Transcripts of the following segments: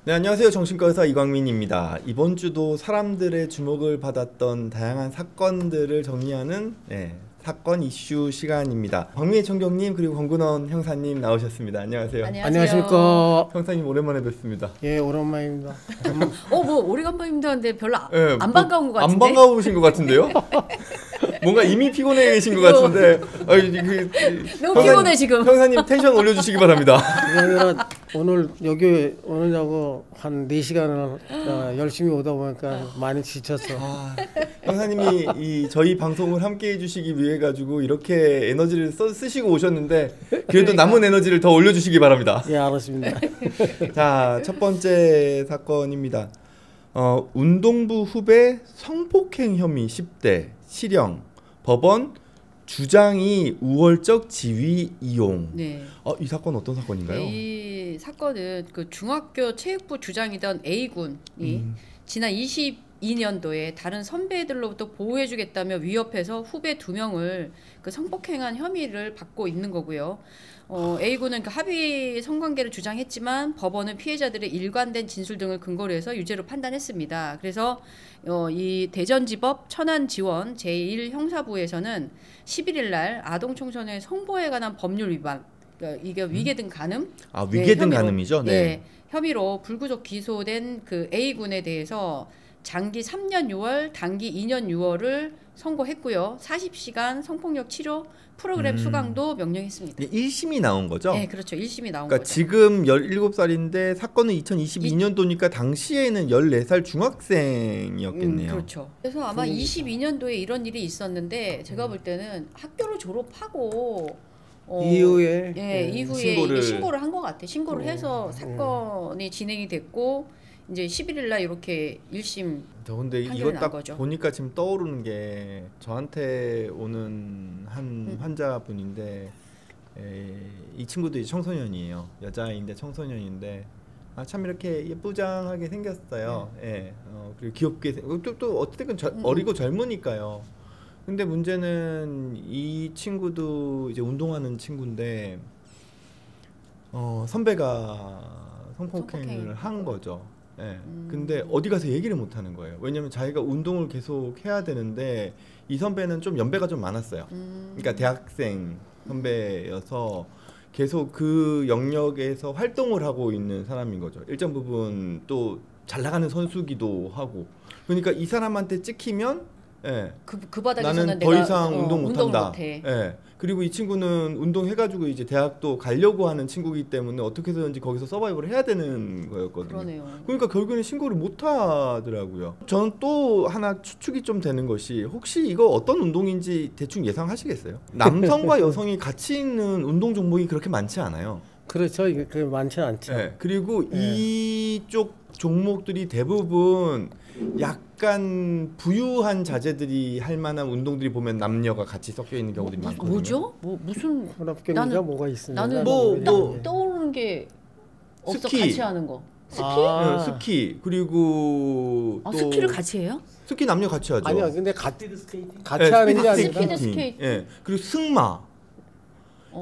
네, 안녕하세요. 정신과 의사 이광민입니다. 이번 주도 사람들의 주목을 받았던 다양한 사건들을 정리하는 사건 이슈 시간입니다. 박미애 총경님 그리고 권근원 형사님 나오셨습니다. 안녕하세요. 안녕하십니까. 형사님 오랜만에 뵙습니다. 예, 오랜만입니다. 뭐 오래간만입니다. 근데 별로 안 반가운 것 같은데. 안 반가우신 것 같은데요? 뭔가 이미 피곤해 계신 것 같은데. 너무 피곤해 지금. 형사님 텐션 올려주시기 바랍니다. 오늘 여기 오느냐고 한 4시간을 열심히 오다 보니까 많이 지쳤어. 형사님이 저희 방송을 함께 해주시기 위해 가지고 이렇게 에너지를 쓰시고 오셨는데 그래도 그러니까. 남은 에너지를 더 올려주시기 바랍니다. 예, 알았습니다. 자, 첫 번째 사건입니다. 운동부 후배 성폭행 혐의 10대 실형 법원 주장이 우월적 지위 이용. 네. 이 사건 어떤 사건인가요? 이 사건은 그 중학교 체육부 주장이던 A 군이 지난 22년도에 다른 선배들로부터 보호해주겠다며 위협해서 후배 2명을 그 성폭행한 혐의를 받고 있는 거고요. A 군은 그 합의 성관계를 주장했지만 법원은 피해자들의 일관된 진술 등을 근거로 해서 유죄로 판단했습니다. 그래서 이 대전지법 천안지원 제1형사부에서는 11일 날 아동 청소년 성보호에 관한 법률 위반, 그러니까 이게 위계등 간음, 위계등 간음이죠. 네, 혐의로 불구속 기소된 그 A 군에 대해서 장기 3년 6월, 단기 2년 6월을 선고했고요. 40시간 성폭력 치료 프로그램 수강도 명령했습니다. 1심이 나온 거죠? 네, 그렇죠. 1심이 나온 그러니까 거죠. 지금 17살인데 사건은 2022년도니까 당시에는 14살 중학생이었겠네요. 그렇죠. 그래서 아마 22년도에 이런 일이 있었는데 제가 볼 때는 학교를 졸업하고 이후에 이후에 신고를 한 것 같아요. 신고를 해서 사건이 진행이 됐고 이제 11일 날 이렇게 1심 근데 이거 딱 보니까 지금 떠오르는 게 저한테 오는 한 환자분인데 이 친구도 이제 청소년이에요. 여자인데 청소년인데 참 이렇게 예쁘장하게 생겼어요. 그리고 귀엽게 또 어쨌든 어리고 젊으니까요. 근데 문제는 이 친구도 이제 운동하는 친구인데 선배가 성폭행을 한 거죠. 근데 어디 가서 얘기를 못 하는 거예요. 왜냐면 자기가 운동을 계속 해야 되는데 이 선배는 좀 연배가 좀 많았어요. 그러니까 대학생 선배여서 계속 그 영역에서 활동을 하고 있는 사람인 거죠. 일정 부분 또 잘 나가는 선수기도 하고. 그러니까 이 사람한테 찍히면 그 바닥에서는 나는 더 이상 운동 못한다. 못해. 그리고 이 친구는 운동해가지고 이제 대학도 가려고 하는 친구이기 때문에 어떻게 해서든지 거기서 서바이벌을 해야 되는 거였거든요. 그러네요. 그러니까 결국에는 신고를 못 하더라고요. 저는 또 하나 추측이 좀 되는 것이 혹시 이거 어떤 운동인지 대충 예상하시겠어요? 남성과 여성이 같이 있는 운동 종목이 그렇게 많지 않아요. 그렇죠. 이게 많지 않죠. 그리고 이쪽 종목들이 대부분 약간 부유한 자제들이 할 만한 운동들이 보면 남녀가 같이 섞여 있는 경우들이 많거든요. 뭐죠? 무슨 혼합경기가 뭐가 있습니까? 나는 떠오르는 게 없어. 스키. 같이 하는 거. 스키? 스키 그리고 또 스키를 같이 해요? 스키 남녀 같이 하죠. 아니요, 근데 같이 하는 게 아니라 스피드 스케이트. 그리고 승마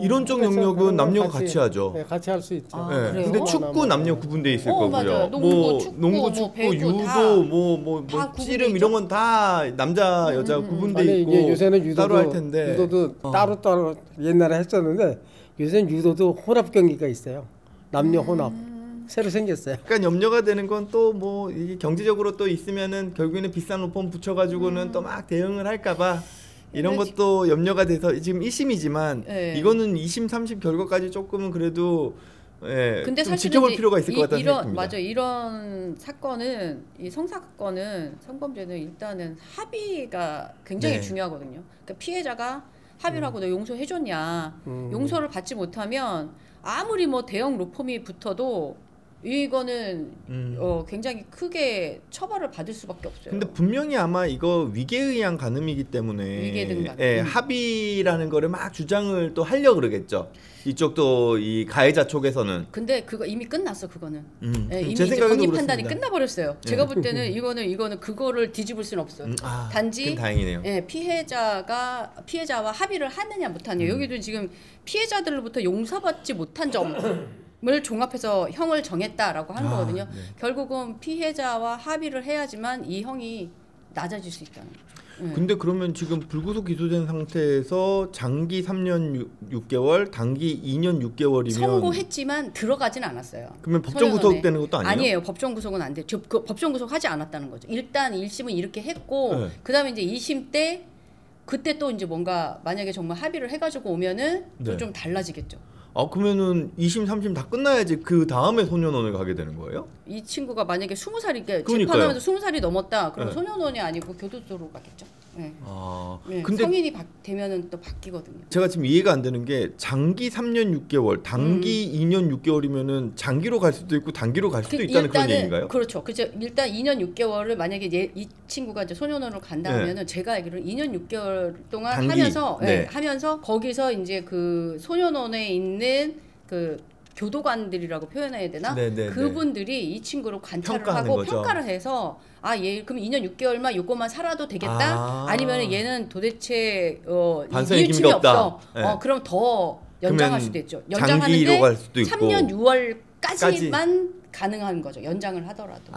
이런 쪽 영역은 남녀가 같이 하죠. 같이 할 수 있죠. 그래요? 근데 축구 남녀 구분돼 있을 거고요. 맞아요. 농구, 축구, 배구 유도, 다 씨름 이런 건 다 남자 여자 구분돼 있고 이게 요새는 따로 할 텐데 유도도 따로 옛날에 했었는데 요새는 유도도 혼합 경기가 있어요. 남녀 혼합 새로 생겼어요. 약간 염려가 되는 건 또 뭐 이게 경제적으로 또 있으면은 결국에는 비싼 로펌 붙여가지고는 또 막 대응을 할까봐. 이런 것도 염려가 돼서 지금 1심이지만 이거는 2심, 3심 결과까지 조금은 그래도 근데 좀 사실은 지켜볼 필요가 있을 것 같다는 생각이 듭니다. 맞아. 이런 사건은 이 성사건은 성범죄는 일단은 합의가 굉장히 중요하거든요. 그러니까 피해자가 합의를 하고 너 용서해줬냐. 용서를 받지 못하면 아무리 뭐 대형 로펌이 붙어도 이거는 굉장히 크게 처벌을 받을 수밖에 없어요. 근데 분명히 아마 이거 위계에 의한 간음이기 때문에 위계등 간음. 합의라는 거를 막 주장을 또 하려고 그러겠죠. 이쪽도 이 가해자 쪽에서는. 근데 그거 이미 끝났어. 그거는. 이미 제 이제 생각에도 법리 그렇습니다. 판단이 끝나버렸어요. 제가 볼 때는 이거는 그거를 뒤집을 수는 없어요. 단지 다행이네요. 피해자와 합의를 하느냐 못하느냐. 여기도 지금 피해자들로부터 용서받지 못한 점 을 종합해서 형을 정했다라고 하는 거거든요. 네. 결국은 피해자와 합의를 해야지만 이 형이 낮아질 수 있다는 거죠. 근데 그러면 지금 불구속 기소된 상태에서 장기 3년 6개월, 단기 2년 6개월이면 선고했지만 들어가진 않았어요. 그러면 법정 구속되는 것도 아니에요? 아니에요. 법정 구속은 안 돼. 그 법정 구속하지 않았다는 거죠. 일단 1심은 이렇게 했고 네. 그다음에 이제 2심 때 그때 또 이제 뭔가 만약에 정말 합의를 해가지고 오면은 또 네. 좀 달라지겠죠. 아 그러면은 2심, 3심 다 끝나야지 그 다음에 소년원을 가게 되는 거예요? 이 친구가 만약에 20살이 그러니까요. 재판하면서 20살이 넘었다. 그럼 네. 소년원이 아니고 교도소로 가겠죠. 네. 아 네. 근데 성인이 되면은 또 바뀌거든요. 제가 지금 이해가 안 되는 게 장기 3년 6개월, 단기 2년 6개월이면은 장기로 갈 수도 있고 단기로 갈 수도 있다는 그런 얘기인가요? 그렇죠. 일단 2년 6개월을 만약에 이 친구가 이제 소년원으로 간다 네. 하면은 제가 알기로는 2년 6개월 동안 단기. 하면서 네. 하면서 거기서 이제 그 소년원에 있는 그 교도관들이라고 표현해야 되나? 네네네. 그분들이 이 친구를 관찰을 평가하는 하고 거죠. 평가를 해서 얘 그럼 2년 6개월만 요것만 살아도 되겠다? 아니면 얘는 도대체 반성의 이웃침이 기미가 없다. 없어. 네. 그럼 더 연장할 그러면 수도 있죠. 장기로 연장하는데 갈 수도 있고 3년 6월까지만 가능한 거죠. 연장을 하더라도.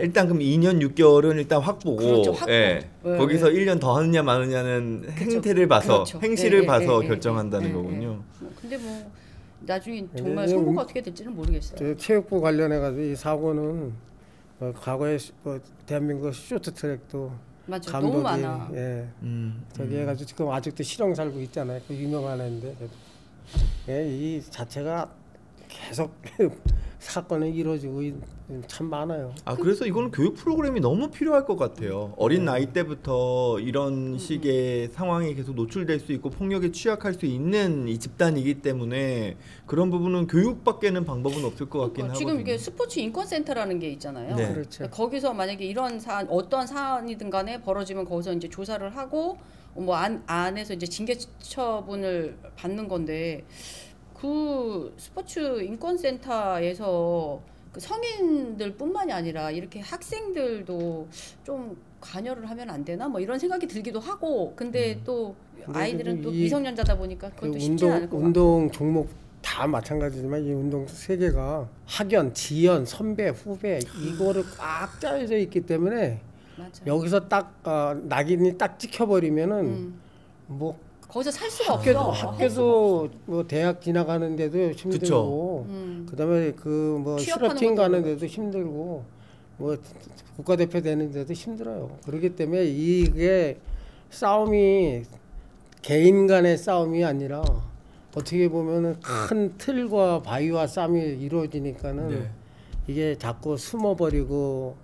일단 그럼 2년 6개월은 일단 확보고 그렇죠, 확보. 예. 네, 거기서 네. 1년 더 하느냐 마느냐는 그쵸. 행태를 봐서 그렇죠. 행실을 예, 봐서 예, 예, 결정한다는 예, 예, 거군요. 예. 근데 뭐 나중에 정말 네, 선고가 어떻게 될지는 모르겠어요. 저 체육부 관련해 가지고 이 사고는 과거에 대한민국 쇼트트랙도 맞아, 감독이 너무 많아. 저기 해가지고 지금 아직도 실형 살고 있잖아요. 그 유명한 애인데 이 자체가 계속 사건이 이루어지고 참 많아요. 그래서 이거는 교육 프로그램이 너무 필요할 것 같아요. 어린 나이 때부터 이런 식의 상황에 계속 노출될 수 있고 폭력에 취약할 수 있는 이 집단이기 때문에 그런 부분은 교육밖에는 방법은 없을 것 같긴 하거든요. 지금 이게 스포츠 인권센터라는 게 있잖아요. 네. 그렇죠. 거기서 만약에 이런 사안, 어떠한 사안이든 간에 벌어지면 거기서 이제 조사를 하고 뭐 안에서 이제 징계 처분을 받는 건데 그 스포츠 인권센터에서 그 성인들뿐만이 아니라 이렇게 학생들도 좀 관여를 하면 안 되나 뭐 이런 생각이 들기도 하고 근데 또 아이들은 또 미성년자다 보니까 그것도 쉽지 않을 것 같아요. 운동 종목 다 마찬가지지만 이 운동 세계가 학연, 지연, 선배, 후배 이거를 꽉 짜여져 있기 때문에 맞아. 여기서 딱 낙인이 딱 찍혀버리면은 뭐 거기서 살 수가 없어. 학교도 뭐 대학 지나가는데도 힘들고 그다음에 그 뭐 실업팀 가는데도 힘들고 뭐 국가대표 되는데도 힘들어요. 그렇기 때문에 이게 싸움이 개인 간의 싸움이 아니라 어떻게 보면은 큰 틀과 바위와 싸움이 이루어지니까는 네. 이게 자꾸 숨어버리고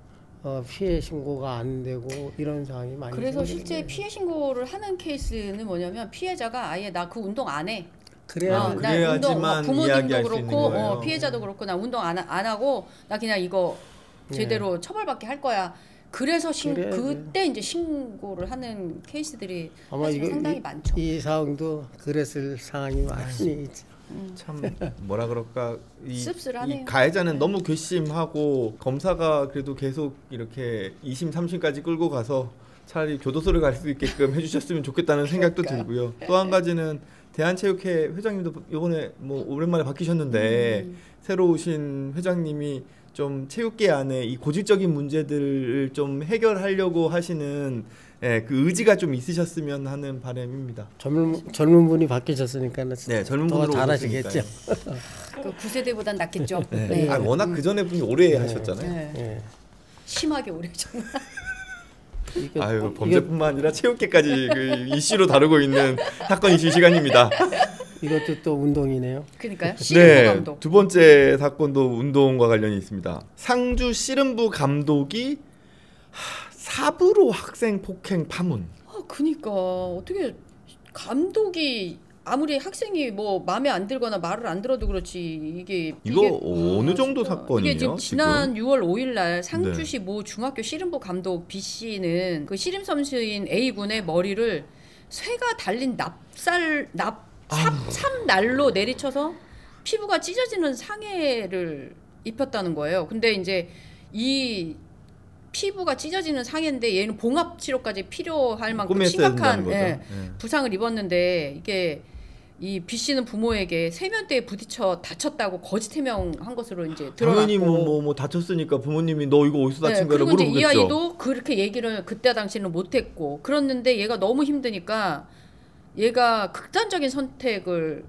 피해 신고가 안 되고 이런 상황이 많이 그래서 생기는 실제 거예요. 피해 신고를 하는 케이스는 뭐냐면 피해자가 아예 나 그 운동 안 해. 그래야 나 운동 그래야지만 부모님도 이야기할 수 있는 그렇고 거예요. 피해자도 그렇고 나 운동 안 하고 나 그냥 이거 제대로 처벌받게 할 거야. 그래서 그래야지. 그때 이제 신고를 하는 케이스들이 아마 사실 상당히 많죠. 이 상황도 그랬을 상황이 많이 있죠. 참 뭐라 그럴까 씁쓸하네요. 이 가해자는 너무 괘씸하고 검사가 그래도 계속 이렇게 2심 3심까지 끌고 가서 차라리 교도소를 갈 수 있게끔 해주셨으면 좋겠다는 생각도 들고요. 또 한 가지는 대한체육회 회장님도 이번에 뭐 오랜만에 바뀌셨는데 새로 오신 회장님이 좀 체육계 안에 이 고질적인 문제들을 좀 해결하려고 하시는 그 의지가 좀 있으셨으면 하는 바람입니다. 젊은 분이 바뀌셨으니까 네, 젊은 더 분으로 잘하시겠죠. 그 9세대보단 낫겠죠. 네. 네. 워낙 그 전에 분이 오래 하셨잖아요. 네. 예. 심하게 오래 정말. 아유 범죄뿐만 아니라 체육계까지 그 이슈로 다루고 있는 사건 이슈 시간입니다. 이것도 또 운동이네요. 그러니까요. 씨름부 감독. 두 번째 사건도 운동과 관련이 있습니다. 상주 씨름부 감독이 사부로 학생 폭행 파문. 그니까 어떻게 감독이 아무리 학생이 뭐 마음에 안 들거나 말을 안 들어도 그렇지 이거 어느 정도 사건이에요? 이게 지금 지난 지금? 6월 5일 날 상주시 모 중학교 씨름부 감독 B 씨는 그 씨름 선수인 A 군의 머리를 쇠가 달린 삽날로 내리쳐서 피부가 찢어지는 상해를 입혔다는 거예요. 근데 이제 이 피부가 찢어지는 상해인데 얘는 봉합 치료까지 필요할 만큼 꿈에 심각한 쓴다는 거죠. 네. 부상을 입었는데 이게 이 B 씨는 부모에게 세면대에 부딪혀 다쳤다고 거짓 해명한 것으로 이제 당연히 드러났고 뭐 다쳤으니까 부모님이 너 이거 어디서 다친 거라고 그리고 이제 물어보겠죠. 이 아이도 그렇게 얘기를 그때 당시는 못했고 그랬는데 얘가 너무 힘드니까 얘가 극단적인 선택을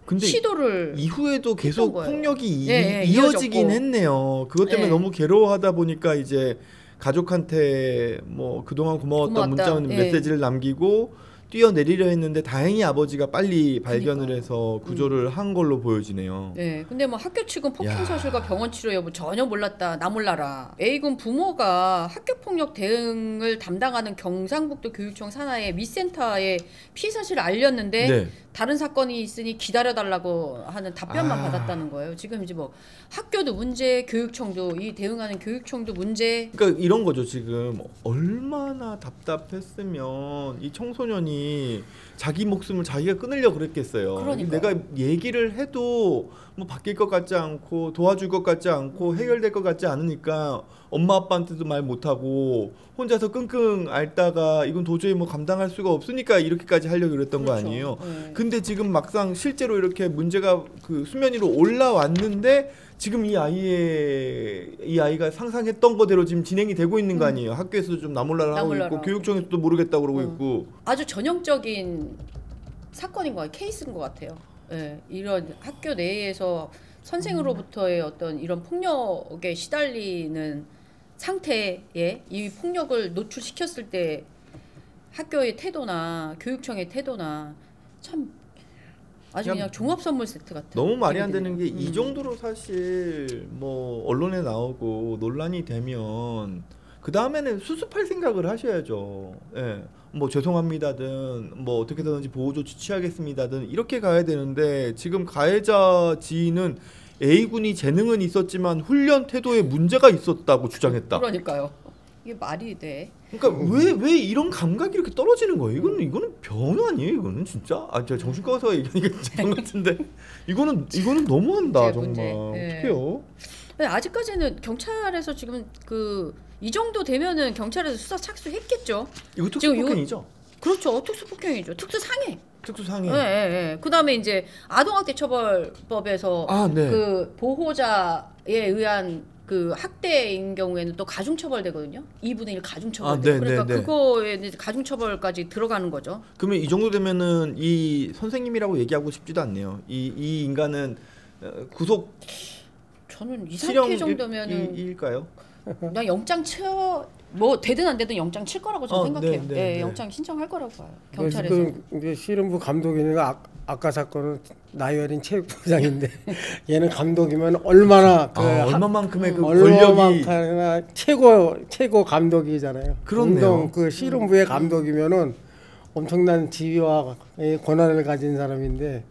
근데 시도를 이후에도 계속 거예요. 폭력이 이어졌고. 이어지긴 했네요. 그것 때문에 네. 너무 괴로워하다 보니까 이제 가족한테 뭐 그동안 고마웠다 문자 메시지를 남기고 뛰어내리려 했는데 다행히 아버지가 빨리 발견을 해서 구조를 한 걸로 보여지네요. 네, 근데 뭐 학교 측은 폭행 사실과 병원 치료 여부 전혀 몰랐다. 나 몰라라. A군 부모가 학교 폭력 대응을 담당하는 경상북도 교육청 산하의 미센터에 피해 사실을 알렸는데 네. 다른 사건이 있으니 기다려달라고 하는 답변만 받았다는 거예요. 지금 이제 뭐 학교도 문제, 교육청도 이 대응하는 교육청도 문제. 그러니까 이런 거죠. 지금 얼마나 답답했으면 이 청소년이 자기 목숨을 자기가 끊으려고 그랬겠어요. 그러니까요. 내가 얘기를 해도 뭐 바뀔 것 같지 않고 도와줄 것 같지 않고 해결될 것 같지 않으니까 엄마 아빠한테도 말 못하고 혼자서 끙끙 앓다가 이건 도저히 뭐 감당할 수가 없으니까 이렇게까지 하려고 그랬던 거 아니에요. 근데 지금 막상 실제로 이렇게 문제가 그 수면 위로 올라왔는데 지금 이 아이가 상상했던 거대로 지금 진행이 되고 있는 거 아니에요. 학교에서도 좀 나몰라라 하고 있고 교육청에서도 모르겠다고 그러고 있고. 아주 전형적인 사건인 것 같아요. 케이스인 것 같아요. 네, 이런 학교 내에서 선생으로부터의 어떤 이런 폭력에 시달리는 상태에 이 폭력을 노출시켰을 때 학교의 태도나 교육청의 태도나 참 아주 그냥 종합 선물 세트 같아요. 너무 말이 안 되는 게 이 정도로 사실 뭐 언론에 나오고 논란이 되면 그 다음에는 수습할 생각을 하셔야죠. 예. 뭐 죄송합니다든 뭐 어떻게든지 보호 조치 취하겠습니다든 이렇게 가야 되는데 지금 가해자 지인은 A군이 재능은 있었지만 훈련 태도에 문제가 있었다고 주장했다. 그러니까요. 이게 말이 돼. 그러니까 왜 이런 감각이 이렇게 떨어지는 거예요? 이거는 병 아니에요? 이거는 진짜 제가 정신과 의사가 얘기하니까 병 같은데 이거는 너무한다 정말. 어떡해요? 아직까지는 경찰에서 지금 이 정도 되면은 경찰에서 수사 착수했겠죠. 이거 특수폭행이죠? 그렇죠. 특수폭행이죠. 특수상해. 특수상해. 네. 그다음에 이제 아동학대 처벌법에서 그 보호자에 의한 그 학대인 경우에는 또 가중처벌되거든요. 2분의 1 가중처벌. 그러니까 그거에 이제 가중처벌까지 들어가는 거죠. 그러면 이 정도 되면은 이 선생님이라고 얘기하고 싶지도 않네요. 이 인간은 구속. 저는 이 상태 정도면은 일까요? 그냥 영장 뭐 되든 안 되든 영장 칠 거라고 저는 생각해요. 네, 영장 신청할 거라고 봐요. 경찰에서. 이제 씨름부 감독이니까 아까 사건은 나이 어린 체육부장인데 얘는 감독이면 얼마나 얼마만큼의 그 권력이 최고 감독이잖아요. 그렇네요. 운동 그 씨름부의 감독이면은 엄청난 지위와 권한을 가진 사람인데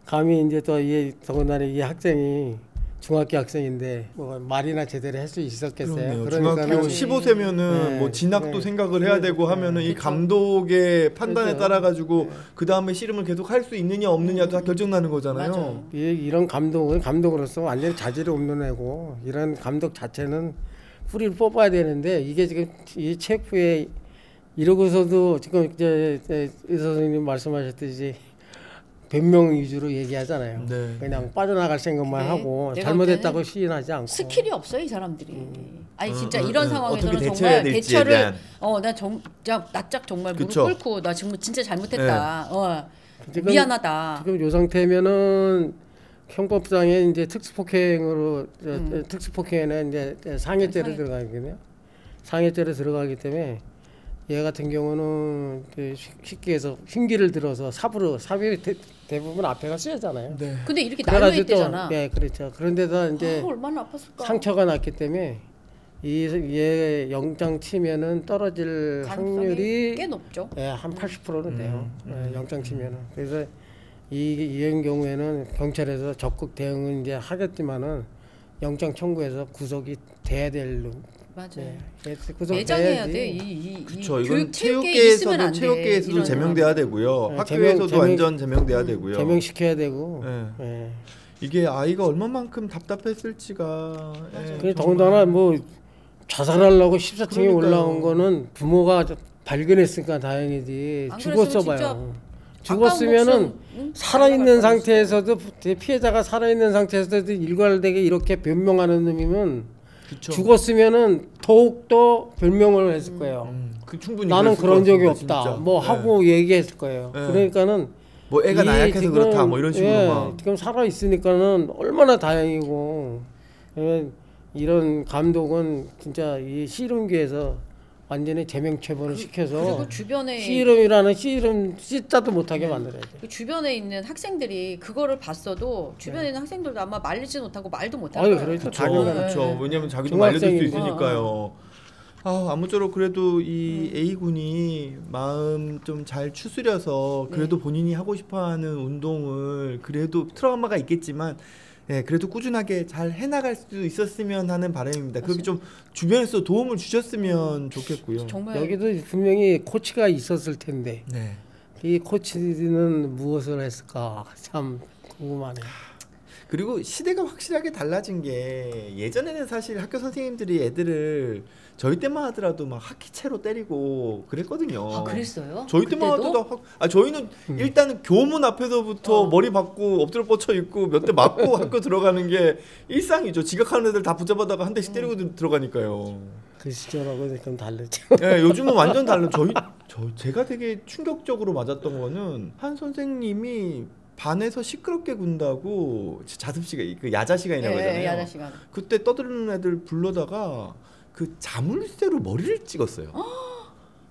감히 이제 또 더군다나 이 학생이 중학교 학생인데 뭐 말이나 제대로 할 수 있었겠어요. 중학교 15세면은 뭐 진학도 생각을 해야 되고 하면은 이 감독의 판단에 따라 가지고 그 다음에 씨름을 계속 할 수 있느냐 없느냐도 다 결정나는 거잖아요. 이런 감독은 감독으로서 완전히 자질이 없는 애고 이런 감독 자체는 뿌리를 뽑아야 되는데 이게 지금 이 체육부에 이러고서도 지금 이제 이 선생님 말씀하셨듯이 변명 위주로 얘기하잖아요. 그냥 빠져나갈 생각만 하고 잘못했다고 시인하지 않고. 스킬이 없어요 이 사람들이. 아니 진짜 이런 상황에서는 정말 대처를 나 납작 정말 무릎 꿇고 나 지금 진짜 잘못했다. 미안하다. 지금 요 상태면은 형법상에 이제 특수폭행으로 특수폭행에는 이제 상해죄로 들어가거든요. 상해죄로 들어가기 때문에. 얘 같은 경우는 쉽게 해서 흉기를 들어서 삽이 대부분 앞에가 쓰였잖아요. 근데 이렇게 날려 있대잖아. 네, 그렇죠. 그런데다 이제 얼마나 아팠을까? 상처가 났기 때문에 얘 영장 치면은 떨어질 확률이 꽤 높죠. 네, 한 80%는 돼요. 영장 치면은. 그래서 이런 경우에는 경찰에서 적극 대응은 이제 하겠지만은 영장 청구해서 구속이 돼야 될. 맞아요. 매장해야 돼. 그렇죠. 이건 체육계에서도 제명돼야 되고요. 학교에서도 완전 제명돼야 되고요. 제명시켜야 되고. 이게 아이가 얼마만큼 답답했을지가. 더군다나 뭐 자살하려고 14층에 올라온 거는 부모가 발견했으니까 다행이지. 죽었어 봐요. 죽었으면은 살아있는 상태에서도 피해자가 살아있는 상태에서도 일괄되게 이렇게 변명하는 놈이면 그쵸. 죽었으면은 더욱 더 변명을 했을 거예요. 그 충분히 나는 그런 적이 없다. 진짜. 뭐 하고 얘기했을 거예요. 그러니까는 뭐 애가 나약해서 그렇다 뭐 이런 식으로 막 지금 살아 있으니까는 얼마나 다행이고 이런 감독은 진짜 이 씨름계에서 완전히 제명처벌을 시켜서 그리고 주변에 씨름이라는 씨자도 못하게 만들어야 돼. 그 주변에 있는 학생들이 그거를 봤어도 주변에 있는 학생들도 아마 말리지 못하고 말도 못할 거예요. 그렇죠. 그렇죠. 왜냐면 자기도 말려줄 수 있으니까요. 아무쪼록 그래도 이 A군이 마음 좀 잘 추스려서 그래도 본인이 하고 싶어하는 운동을 그래도 트라우마가 있겠지만 그래도 꾸준하게 잘 해나갈 수 있었으면 하는 바람입니다. 그렇게 좀 주변에서 도움을 주셨으면 좋겠고요. 정말 여기도 분명히 코치가 있었을 텐데 이 코치는 무엇을 했을까 참 궁금하네요. 그리고 시대가 확실하게 달라진 게 예전에는 사실 학교 선생님들이 애들을 저희 때만 하더라도 막 학기채로 때리고 그랬거든요. 아 그랬어요? 저희 때만 하더라도 저희는 일단은 교문 앞에서부터 머리 박고 엎드려 뻗쳐 있고 몇 대 맞고 학교 들어가는 게 일상이죠. 지각하는 애들 다 붙잡아다가 한 대씩 때리고 들어가니까요. 그 시절하고는 좀 다르죠. 네, 요즘은 완전 달라. 제가 되게 충격적으로 맞았던 거는 한 선생님이 반에서 시끄럽게 군다고 자습 시간, 그 야자 시간이라고 하잖아요. 야자 시간. 그때 떠드는 애들 불러다가 그 자물쇠로 머리를 찍었어요.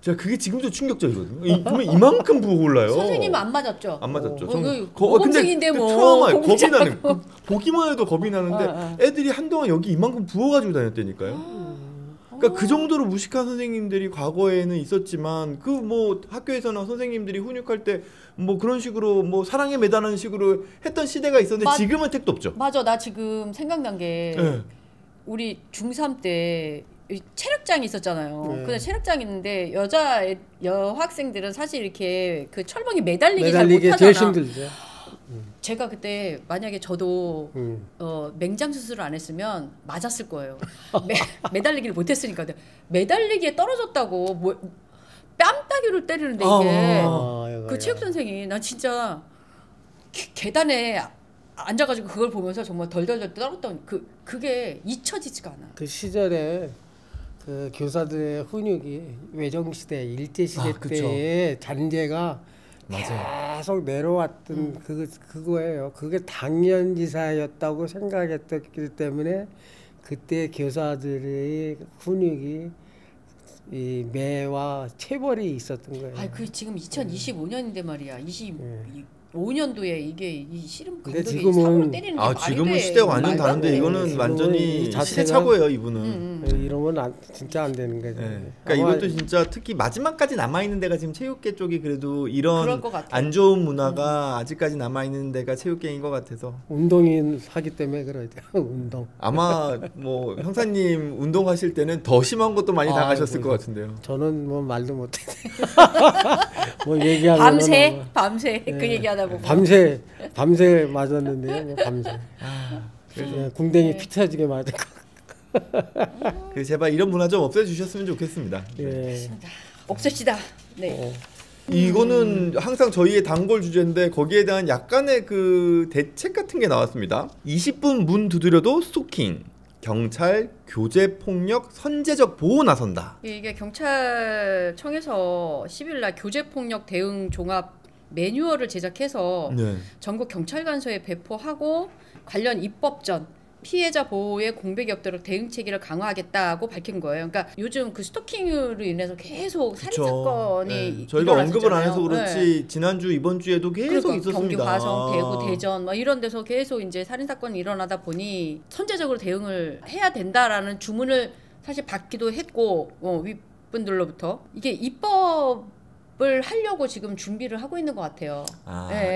제가 그게 지금도 충격적이거든요. 그러면 이만큼 부어 올라요. 선생님은 안 맞았죠? 안 맞았죠. 고공생인데 근데 뭐 트라우마예요. 겁이 나는. 보기만 해도 겁이 나는데 애들이 한동안 여기 이만큼 부어가지고 다녔다니까요. 그러니까 그 정도로 무식한 선생님들이 과거에는 있었지만 그 뭐 학교에서나 선생님들이 훈육할 때 뭐 그런 식으로 뭐 사랑에 매다는 식으로 했던 시대가 있었는데 지금은 택도 없죠. 맞아. 나 지금 생각난 게 우리 중3 때 체력장이 있었잖아요. 근데 체력장이 있는데 여학생들은 사실 이렇게 그 철봉에 매달리기 잘 못하잖아. 제일 힘들죠. 제가 그때 만약에 저도 맹장 수술을 안 했으면 맞았을 거예요. 매달리기를 못했으니까. 매달리기에 떨어졌다고 뭐 뺨따기를 때리는데 이게 그 체육 선생이 난 진짜 계단에 앉아가지고 그걸 보면서 정말 덜덜덜 떨었던 그게 잊혀지지가 않아. 그 시절에 그 교사들의 훈육이 외정 시대, 일제 시대 때의 잔재가 계속 내려왔던 그거예요. 그게 당연지사였다고 생각했기 때문에 그때 교사들의 훈육이 이 매와 체벌이 있었던 거예요. 그 지금 2025년인데 말이야. 5년도에 이게 이 씨름 감독이 지금은 때리는 게 지금은 시대가 완전 다른데 이거는 완전히 시대착오예요. 이분은 이러면 진짜 안 되는 거죠. 그러니까 이것도 진짜 특히 마지막까지 남아 있는 데가 지금 체육계 쪽이 그래도 이런 안 좋은 문화가 아직까지 남아 있는 데가 체육계인 것 같아서 운동인 하기 때문에 그러죠. 운동. 아마 뭐 형사님 운동하실 때는 더 심한 것도 많이 당하셨을 것 같은데요. 저는 뭐 말도 못해. 뭐 얘기하면 밤새 그 얘기하다 보고 밤새 맞았는데요. 뭐 밤새. 궁뎅이 피 터지게 맞을 거. 제발 이런 문화 좀 없애주셨으면 좋겠습니다. 없앱시다. 네. 이거는 항상 저희의 단골 주제인데 거기에 대한 약간의 그 대책 같은 게 나왔습니다. 20분 문 두드려도 스토킹. 경찰 교제폭력 선제적 보호 나선다. 이게 경찰청에서 10일날 교제폭력 대응 종합 매뉴얼을 제작해서 전국 경찰관서에 배포하고 관련 입법전 피해자 보호에 공백이 없도록 대응 체계를 강화하겠다고 밝힌 거예요. 그러니까 요즘 그 스토킹으로 인해서 계속 살인 사건이 저희가 언급을 안 해서 그렇지 지난주 이번 주에도 계속 있었습니다. 경기 화성, 대구, 대전 뭐 이런 데서 계속 이제 살인 사건이 일어나다 보니 선제적으로 대응을 해야 된다라는 주문을 사실 받기도 했고 윗분들로부터 이게 입법을 하려고 지금 준비를 하고 있는 것 같아요.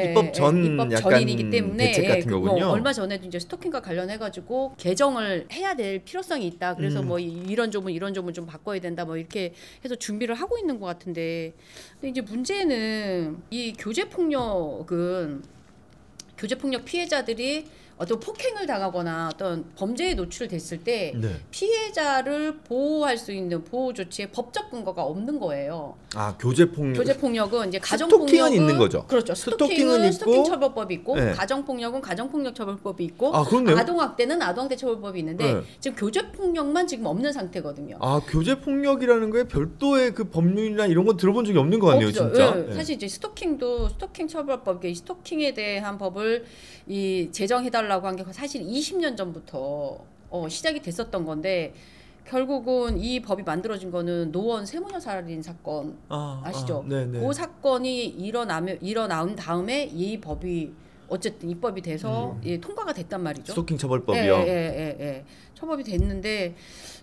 입법 전이기 때문에 대책 같은 거군요. 얼마 전에도 이제 스토킹과 관련해가지고 개정을 해야 될 필요성이 있다. 그래서 뭐 이런 조문 좀 바꿔야 된다. 뭐 이렇게 해서 준비를 하고 있는 것 같은데, 근데 이제 문제는 이 교제폭력 피해자들이 어떤 폭행을 당하거나 어떤 범죄에 노출됐을 때 네. 피해자를 보호할 수 있는 보호 조치에 법적 근거가 없는 거예요. 아 교제폭력. 교제폭력은 이제 가정폭력은 가정폭력은 있는 거죠. 그렇죠. 스토킹은 있고, 스토킹 처벌법이 있고, 네. 가정폭력은 가정폭력 처벌법이 있고, 아 그렇네요. 아동학대는 아동학대 처벌법이 있는데 네. 지금 교제폭력만 지금 없는 상태거든요. 아 교제폭력이라는 거에 별도의 그 법률이나 이런 건 들어본 적이 없는 것 같네요, 없죠. 진짜. 네. 사실 이제 스토킹도 스토킹 처벌법, 이 스토킹에 대한 법을 이 제정해달라고 한 게 사실 20년 전부터 시작이 됐었던 건데 결국은 이 법이 만들어진 거는 노원 세모녀 살인 사건 아시죠? 그 사건이 일어난 다음에 이 법이 어쨌든 입법이 돼서 통과가 됐단 말이죠. 스토킹 처벌법이요. 예. 처벌이 됐는데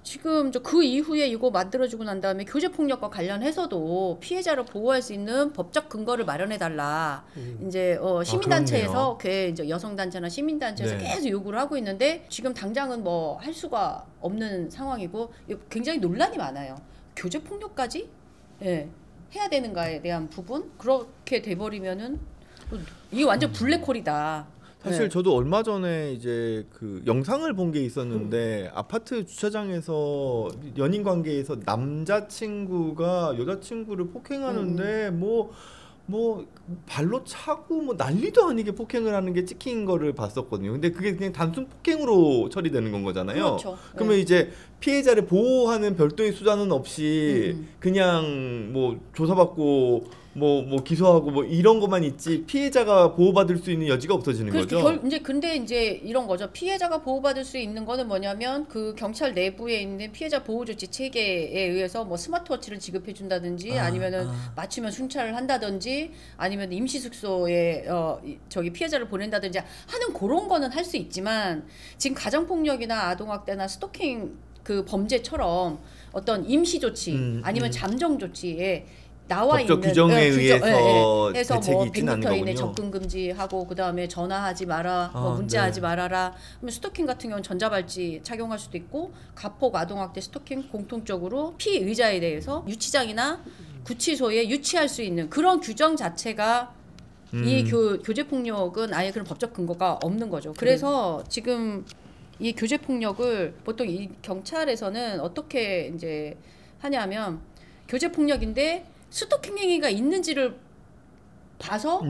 지금 그 이후에 이거 만들어지고 난 다음에 교제폭력과 관련해서도 피해자를 보호할 수 있는 법적 근거를 마련해 달라. 이제 시민단체에서 이제 여성단체나 시민단체에서 계속 요구를 하고 있는데 지금 당장은 뭐 할 수가 없는 상황이고 굉장히 논란이 많아요. 교제폭력까지 해야 되는가에 대한 부분 그렇게 돼버리면은 이게 완전 블랙홀이다. 사실 저도 얼마 전에 이제 그 영상을 본 게 있었는데 아파트 주차장에서 연인 관계에서 남자친구가 여자친구를 폭행하는데 뭐 발로 차고 뭐 난리도 아니게 폭행을 하는 게 찍힌 거를 봤었거든요. 근데 그게 그냥 단순 폭행으로 처리되는 건 거잖아요. 그렇죠. 그러면 이제 피해자를 보호하는 별도의 수단은 없이 그냥 뭐 조사받고 뭐 기소하고 뭐 이런 것만 있지 피해자가 보호받을 수 있는 여지가 없어지는 거죠. 근데 이제 이런 거죠. 피해자가 보호받을 수 있는 거는 뭐냐면 그 경찰 내부에 있는 피해자 보호 조치 체계에 의해서 뭐 스마트워치를 지급해 준다든지 아니면은 맞추면 순찰을 한다든지 아니면 임시 숙소에 저기 피해자를 보낸다든지 하는 그런 거는 할 수 있지만 지금 가정폭력이나 아동학대나 스토킹 그 범죄처럼 어떤 임시 조치 아니면 잠정 조치에 나와 법적 있는 규정에 의해서 해서 대책이 뭐 있지는 않은 100m 이내 거군요. 접근 금지하고 그다음에 전화하지 마라, 뭐 문자하지 말아라. 그러면 스토킹 같은 경우는 전자발찌 착용할 수도 있고 가폭 아동학대 스토킹 공통적으로 피의자에 대해서 유치장이나 구치소에 유치할 수 있는 그런 규정 자체가 이 교제폭력은 아예 그런 법적 근거가 없는 거죠. 그래서 지금 이 교제폭력을 보통 이 경찰에서는 어떻게 이제 하냐면 교제폭력인데 스토킹 행위가 있는지를 봐서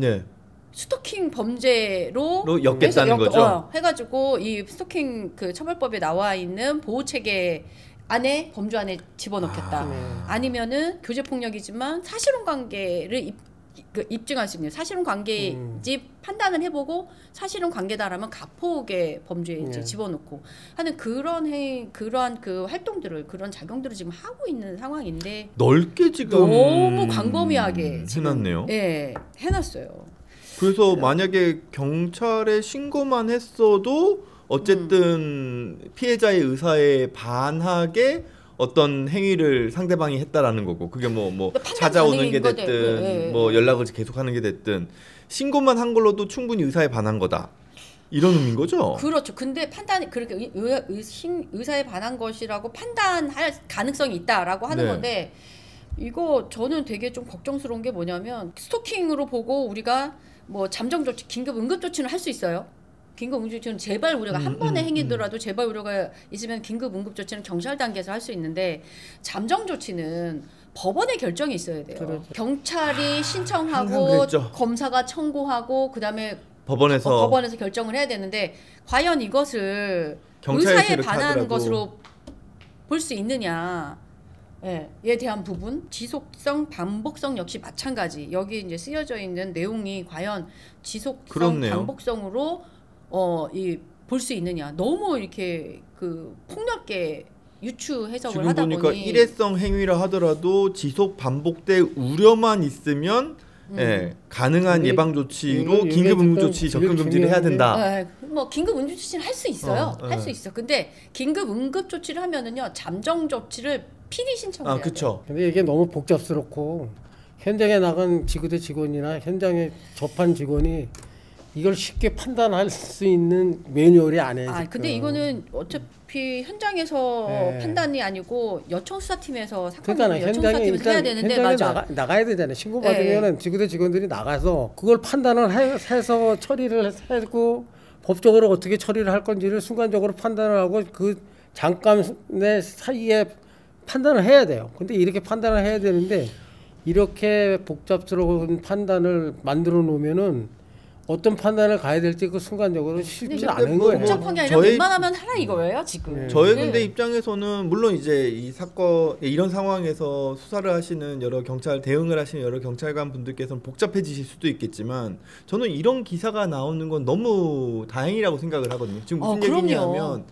스토킹 범죄로 엮겠다는 거죠. 해가지고 이 스토킹 그 처벌법에 나와 있는 보호 체계 안에 범주 안에 집어넣겠다. 아니면은 교제폭력이지만 사실혼 관계를 입증할 수 있는 사실혼 관계인지 판단을 해보고 사실혼 관계다라면 가폭의 범죄에 이제 집어넣고 하는 그러한 그 활동들을 그런 작용들을 지금 하고 있는 상황인데 넓게 지금 너무 광범위하게 해놨네요. 해놨어요. 그래서 만약에 경찰에 신고만 했어도 어쨌든 피해자의 의사에 반하게 어떤 행위를 상대방이 했다라는 거고 그게 뭐 찾아오는 게 됐든 뭐 연락을 계속하는 게 됐든 신고만 한 걸로도 충분히 의사에 반한 거다 이런 의미인 거죠. 그렇죠. 근데 판단이 그렇게 의사에 반한 것이라고 판단할 가능성이 있다라고 하는 건데 이거 저는 되게 좀 걱정스러운 게 뭐냐면 스토킹으로 보고 우리가 뭐 잠정 조치, 긴급 응급 조치는 할 수 있어요. 긴급 응급 조치는 제발 우려가 한 번의 행위더라도 제발 우려가 있으면 긴급 응급 조치는 경찰 단계에서 할 수 있는 잠정 조치는 법원의 결정이 있어야 돼요. 그렇죠. 경찰이 신청하고 검사가 청구하고 그다음에 법원에서 결정을 해야 되는데 과연 이것을 의사에 반한 것으로 볼 수 있느냐? 에 대한 부분, 지속성, 반복성 역시 마찬가지. 여기 이제 쓰여져 있는 내용이 과연 지속성, 반복성으로 볼 수 있느냐. 너무 이렇게 그 폭넓게 유추 해석을 하다 보니 지금 보니까 일회성 행위라 하더라도 지속 반복될 우려만 있으면 가능한 예방 조치로 긴급 응급 조치 접근 금지를 해야 된다. 뭐 긴급 응급 조치는 할 수 있어요. 할 수 있어. 근데 긴급 응급 조치를 하면은요 잠정 조치를 필히 신청해야 돼요. 근데 이게 너무 복잡스럽고 현장에 나간 지구대 직원이나 현장에 접한 직원이 이걸 쉽게 판단할 수 있는 매뉴얼이 아니에요. 근데 이거는 어차피 현장에서 판단이 아니고 여청수사팀에서 사건을 여청수사팀에서 해야 되는데 나가야 되잖아요. 신고 받으면은 지구대 직원들이 나가서 그걸 판단을 해서 처리를 하고 법적으로 어떻게 처리를 할 건지를 순간적으로 판단을 하고 그 잠깐의 사이에 판단을 해야 돼요. 근데 이렇게 판단을 해야 되는데 이렇게 복잡스러운 판단을 만들어 놓으면은 어떤 판단을 가야 될지 그 순간적으로 쉽지 않은 거예요. 복잡한 게 아니라 웬만하면 하라 이거예요 지금. 저의 근데 입장에서는 물론 이제 이 사건 이런 상황에서 수사를 하시는 여러 경찰 대응을 하시는 여러 경찰관 분들께서는 복잡해지실 수도 있겠지만 저는 이런 기사가 나오는 건 너무 다행이라고 생각을 하거든요. 지금 무슨 얘기냐면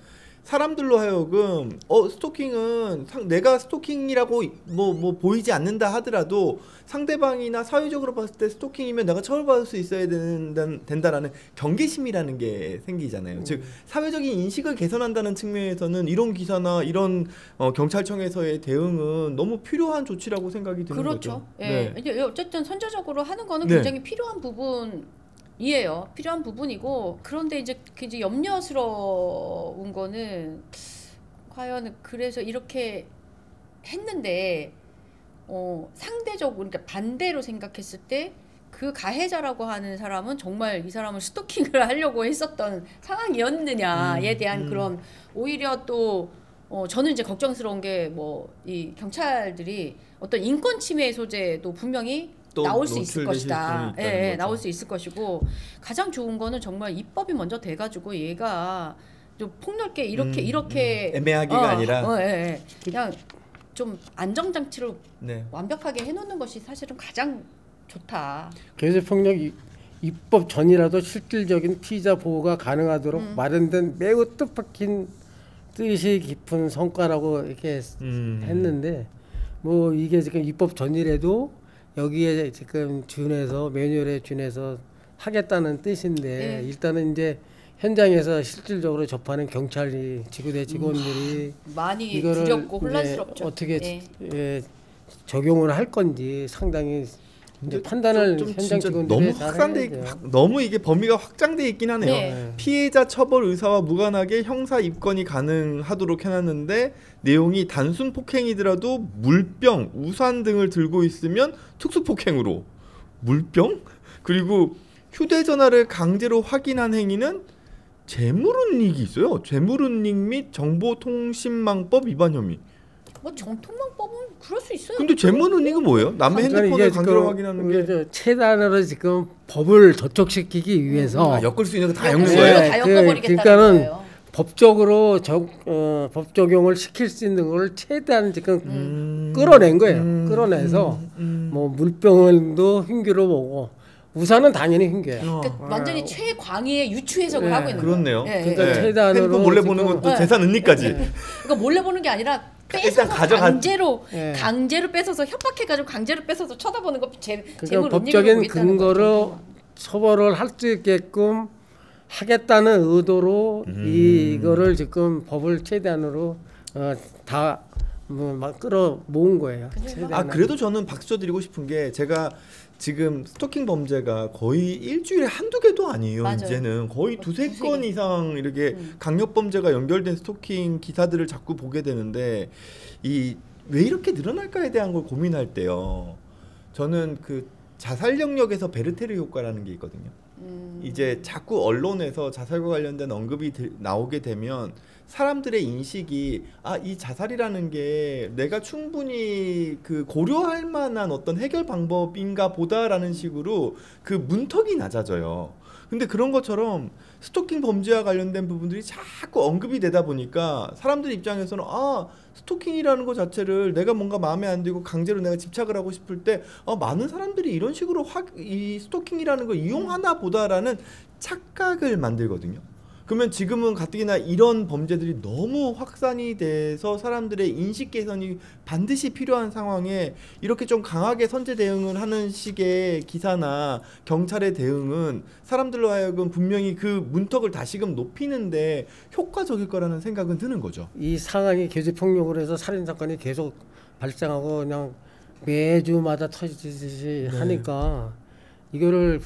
사람들로 하여금 스토킹은 내가 스토킹이라고 뭐 보이지 않는다 하더라도 상대방이나 사회적으로 봤을 때 스토킹이면 내가 처벌받을 수 있어야 된다라는 경계심이라는 게 생기잖아요. 즉 사회적인 인식을 개선한다는 측면에서는 이런 기사나 이런 경찰청에서의 대응은 너무 필요한 조치라고 생각이 드는 거죠. 예. 네. 어쨌든 선제적으로 하는 거는 굉장히 필요한 부분이에요. 필요한 부분이고 그런데 이제 염려스러운 거는 과연 그래서 이렇게 했는데 상대적으로 그러니까 반대로 생각했을 때 그 가해자라고 하는 사람은 정말 이 사람을 스토킹을 하려고 했었던 상황이었느냐에 대한 그런 오히려 또 저는 이제 걱정스러운 게 뭐 이 경찰들이 어떤 인권 침해 소재도 분명히 나올 수 있을 것이다. 예, 나올 수 있을 것이고 가장 좋은 거는 정말 입법이 먼저 돼가지고 얘가 좀 폭넓게 이렇게 애매하기가 아니라 그냥 좀 안정장치로 완벽하게 해놓는 것이 사실은 가장 좋다. 경제폭력 입법 전이라도 실질적인 피의자 보호가 가능하도록 마련된 매우 뜻밖인 뜻이 깊은 성과라고 이렇게 했는데 뭐 이게 지금 입법 전이라도 여기에 지금 준해서 매뉴얼에 준해서 하겠다는 뜻인데 일단은 이제 현장에서 실질적으로 접하는 경찰이 지구대 직원들이 많이 두렵고 혼란스럽죠. 어떻게 적용을 할 건지 상당히 이제 판단을 현장 직원들이 너무 이게 범위가 확장돼 있긴 하네요. 피해자 처벌 의사와 무관하게 형사 입건이 가능하도록 해놨는데 내용이 단순 폭행이더라도 물병, 우산 등을 들고 있으면 특수폭행으로 물병? 그리고 휴대전화를 강제로 확인한 행위는 재물은닉이 있어요. 재물은닉 및 정보통신망법 위반 혐의. 뭐 정통망법은 그럴 수 있어요. 근데 재물은닉은 뭐예요? 남의 핸드폰을 강제로 확인하는 게 최단으로 지금 법을 저촉시키기 위해서 엮을 수 있는 거 다 엮는 거예요. 다 엮어버리겠다는 그러니까는 거예요. 법적으로 법 적용을 시킬 수 있는 걸 최대한 지금 끌어낸 거예요. 끌어내서 뭐 물병도 흉기로 보고 우산은 당연히 흉기예요. 그러니까 완전히 최광의의 유추 해석을 하고 있는 그렇네요. 거예요. 그러니까 최단으로 핸드폰 몰래 보는 것도 재산 은닉까지. 그러니까 몰래 보는 게 아니라 뺏어서 강제로 뺏어서 협박해가지고 강제로 뺏어서 쳐다보는 거 그러니까 법적인 근거로 처벌을 할 수 있게끔 하겠다는 의도로 이거를 지금 법을 최대한으로 다 막 끌어 모은 거예요. 그래도 저는 박수 쳐드리고 싶은 게 제가 지금 스토킹 범죄가 거의 일주일에 한두 개도 아니에요. 맞아요. 이제는 거의 두세 건 이상 이렇게 강력 범죄가 연결된 스토킹 기사들을 자꾸 보게 되는데 왜 이렇게 늘어날까에 대한 걸 고민할 때요. 저는 그 자살 영역에서 베르테르 효과라는 게 있거든요. 이제 자꾸 언론에서 자살과 관련된 언급이 나오게 되면 사람들의 인식이 이 자살이라는 게 내가 충분히 그 고려할 만한 어떤 해결 방법인가 보다라는 식으로 그 문턱이 낮아져요. 근데 그런 것처럼 스토킹 범죄와 관련된 부분들이 자꾸 언급이 되다 보니까 사람들 입장에서는 스토킹이라는 것 자체를 내가 뭔가 마음에 안 들고 강제로 내가 집착을 하고 싶을 때 많은 사람들이 이런 식으로 이 스토킹이라는 걸 이용하나 보다라는 착각을 만들거든요. 그러면 지금은 가뜩이나 이런 범죄들이 너무 확산이 돼서 사람들의 인식 개선이 반드시 필요한 상황에 이렇게 좀 강하게 선제 대응을 하는 식의 기사나 경찰의 대응은 사람들로 하여금 분명히 그 문턱을 다시금 높이는데 효과적일 거라는 생각은 드는 거죠. 이 상황이 교제폭력으로 해서 살인사건이 계속 발생하고 그냥 매주마다 터지듯이 하니까 이거를